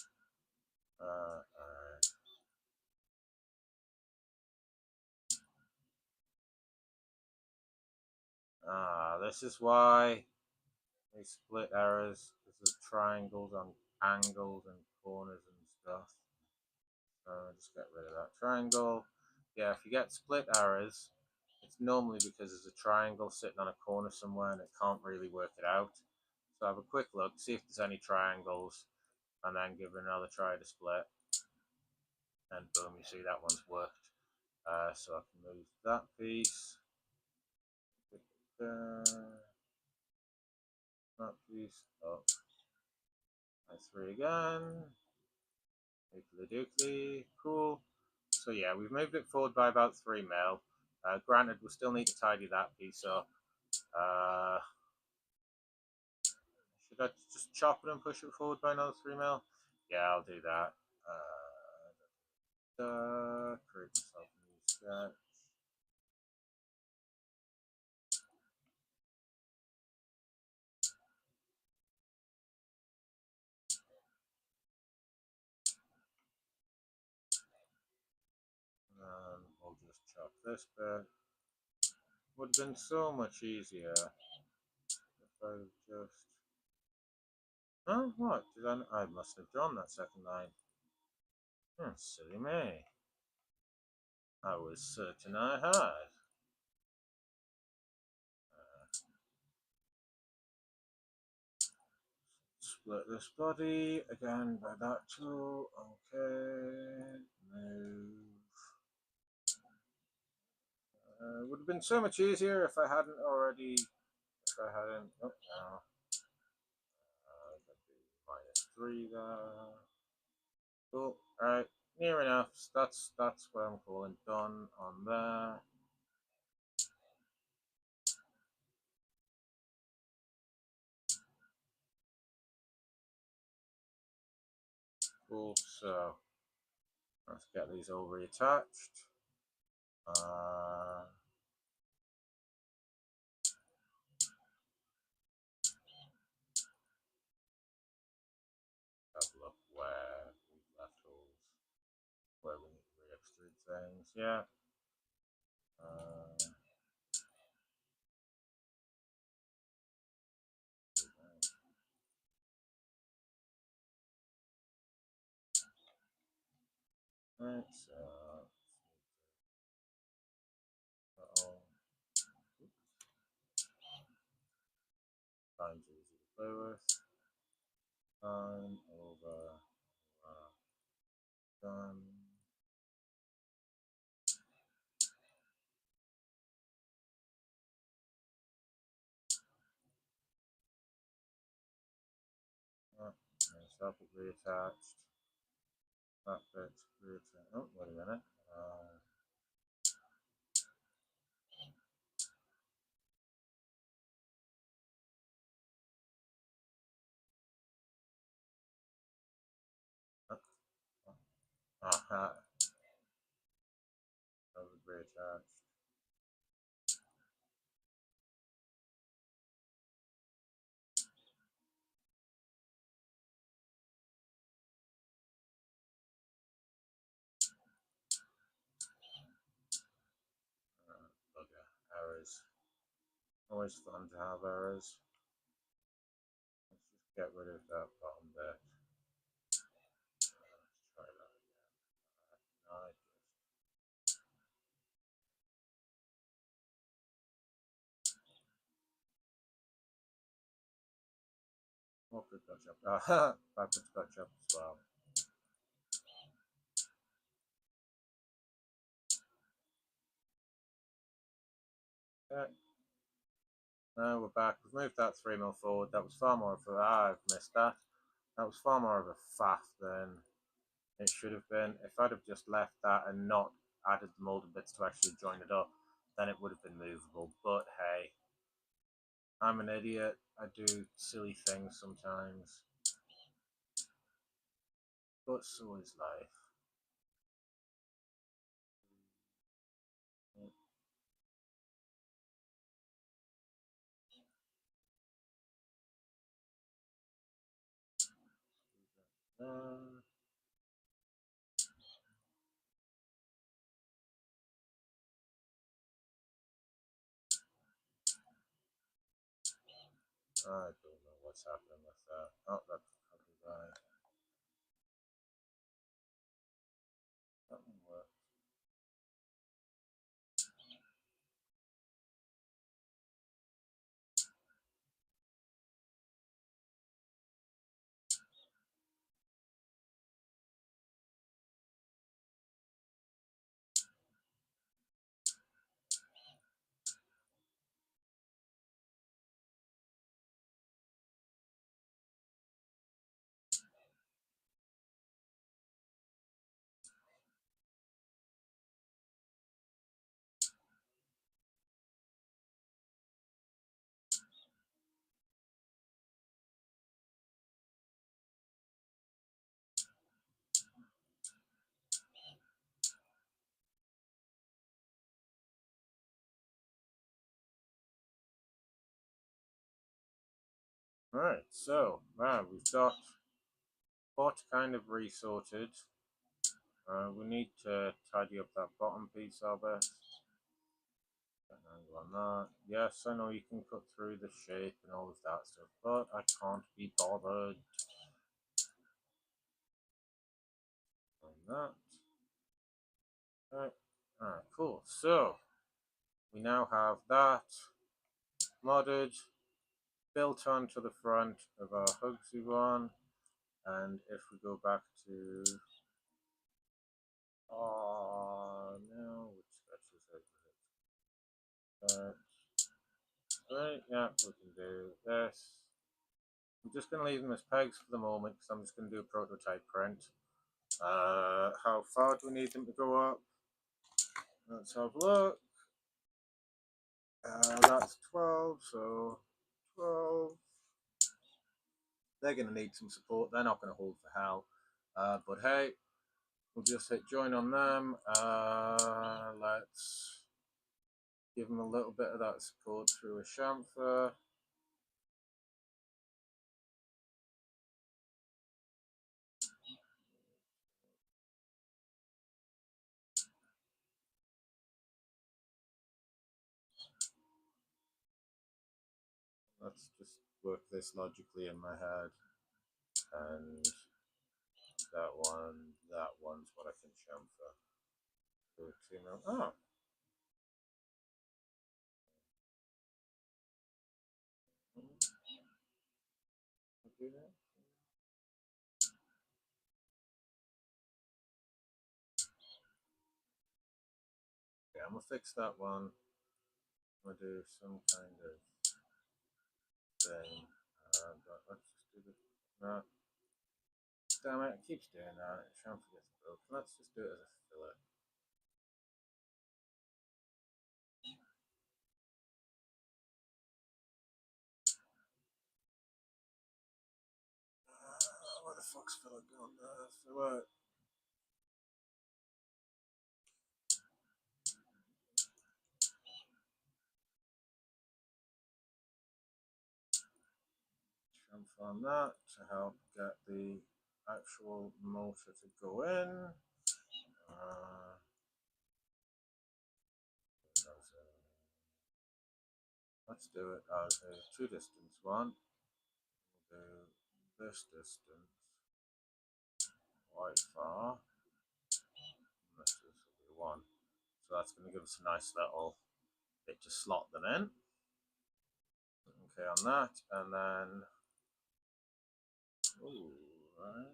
Alright. This is why they split errors, because there's triangles on angles and corners and stuff. So just get rid of that triangle. Yeah, if you get split errors, it's normally because there's a triangle sitting on a corner somewhere and it can't really work it out. So have a quick look, see if there's any triangles, and then give it another try to split. And boom, you see that one's worked. So I can move that piece. That piece up by 3 again. Dookly dookly. Cool. So yeah, we've moved it forward by about 3mm. Granted, we'll still need to tidy that piece up. Should I just chop it and push it forward by another 3mm? Yeah, I'll do that. Create myself a new sketch. And we'll just chop this bit. Would have been so much easier if I just... Oh, what? Did I must have drawn that second line. Silly me. I was certain I had. Split this body again by that tool. Okay. Move. Would have been so much easier if I hadn't already. If I hadn't. Oh, no. -3 there. Cool. Alright. Near enough. That's what I'm calling done on there. Cool. So let's get these all reattached. Have a look where we've left holes, where we need to re-extrude things. Yeah. Right, so time's easy to play with. Time over done. That bit reattached. That bit's reattached. Oh, wait a minute. Aha. That was reattached. Bugger. Errors. Always fun to have errors. Let's just get rid of that bottom bit. Let's try that again. Awkward got up. Backwards got up as well. Okay. Now we're back. We've moved that 3mm forward. That was far more of a... I've missed that. That was far more of a faff than it should have been. If I'd have just left that and not added the molded bits to actually join it up, then it would have been movable. But hey, I'm an idiot. I do silly things sometimes. But so is life. I don't know what's happening with that. Oh, that's copyright. That one works. Alright, so now we've got pot kind of resorted. We need to tidy up that bottom piece of it. Angle on that. Yes, I know you can cut through the shape and all of that stuff, but I can't be bothered. On that. Alright, cool. So we now have that modded, built onto the front of our Hugsy one. And if we go back to no, which sketches it? Right, yeah, we can do this. I'm just going to leave them as pegs for the moment because I'm just going to do a prototype print. How far do we need them to go up? Let's have a look. That's 12, so 12. They're going to need some support. They're not going to hold for hell. But hey, we'll just hit join on them. Let's give them a little bit of that support through a chamfer. Let's just work this logically in my head. And that one's what I can chamfer. Oh. Do that. Okay, I'm gonna fix that one. I'm gonna do some kind of thing. But let's just do this. No. Damn it, it keeps doing that. Chamfer gets broken. Let's just do it as a fillet. Where the fuck's fillet gone? Fillet. Chamfer on that to help get the actual motor to go in. Let's do it as a 2-distance one. We'll do this distance quite far. This will be 1. So that's going to give us a nice little bit to slot them in. Okay, on that, and then right.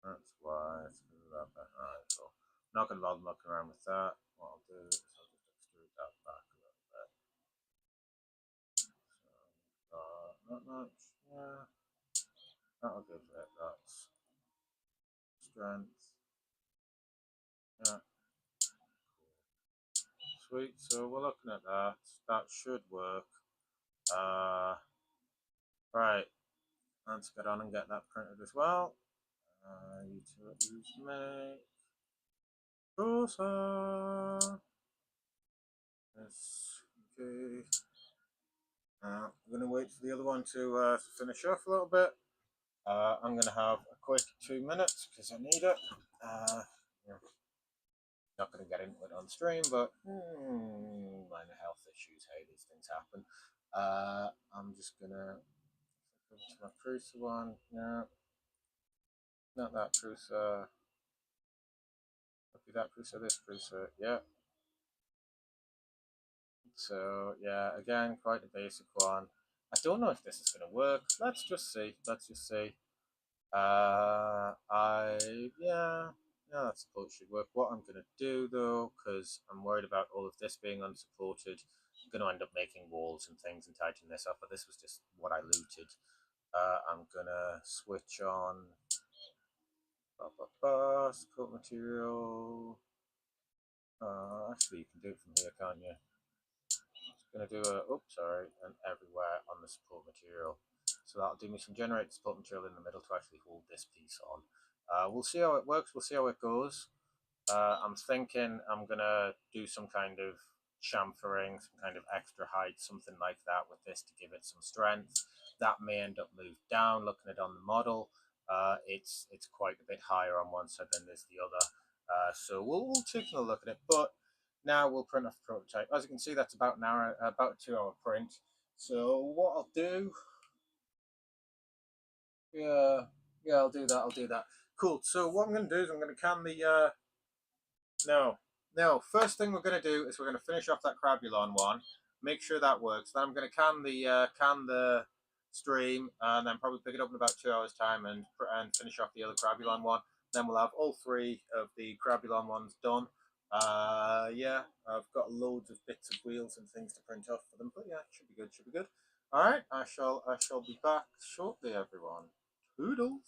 That's why it's going to be that bit. Alright, so I'm not going to bother mucking around with that. What I'll do is I'll just extrude that back a little bit. So, not much. Yeah. That'll give it that strength. Yeah. Sweet. So we're looking at that. That should work. Right, let's get on and get that printed as well. Utilities make cursor. Yes, okay. I'm going to wait for the other one to finish off a little bit. I'm going to have a quick 2 minutes because I need it. Yeah, not going to get into it on stream, but minor health issues. Hey, these things happen. I'm just going to go to my Prusa one. No, not that Prusa. Copy that Prusa, this Prusa. Yeah. So, yeah, again, quite a basic one. I don't know if this is going to work. Let's just see. Let's just see. Yeah, that support should work. What I'm going to do though, because I'm worried about all of this being unsupported, I'm going to end up making walls and things and tighten this up, but this was just what I looted. I'm going to switch on support material. Actually, you can do it from here, can't you? Going to do an everywhere on the support material. So that'll do me some generate support material in the middle to actually hold this piece on. We'll see how it works. We'll see how it goes. I'm thinking I'm going to do some kind of chamfering, some kind of extra height, something like that with this to give it some strength. That may end up moved down. Looking at it on the model, it's quite a bit higher on one side than is the other. So we'll take a look at it. But now we'll print off the prototype. As you can see, that's about an hour, about a 2-hour print. So what I'll do, yeah, I'll do that. I'll do that. Cool. So what I'm going to do is I'm going to can the no, no. First thing we're going to do is we're going to finish off that Crabulon one. Make sure that works. Then I'm going to can the stream and then probably pick it up in about 2 hours time and finish off the other Crabulon one. Then we'll have all 3 of the Crabulon ones done. Yeah, I've got loads of bits of wheels and things to print off for them, but yeah, should be good. Should be good. All right, I shall be back shortly, everyone. Toodles.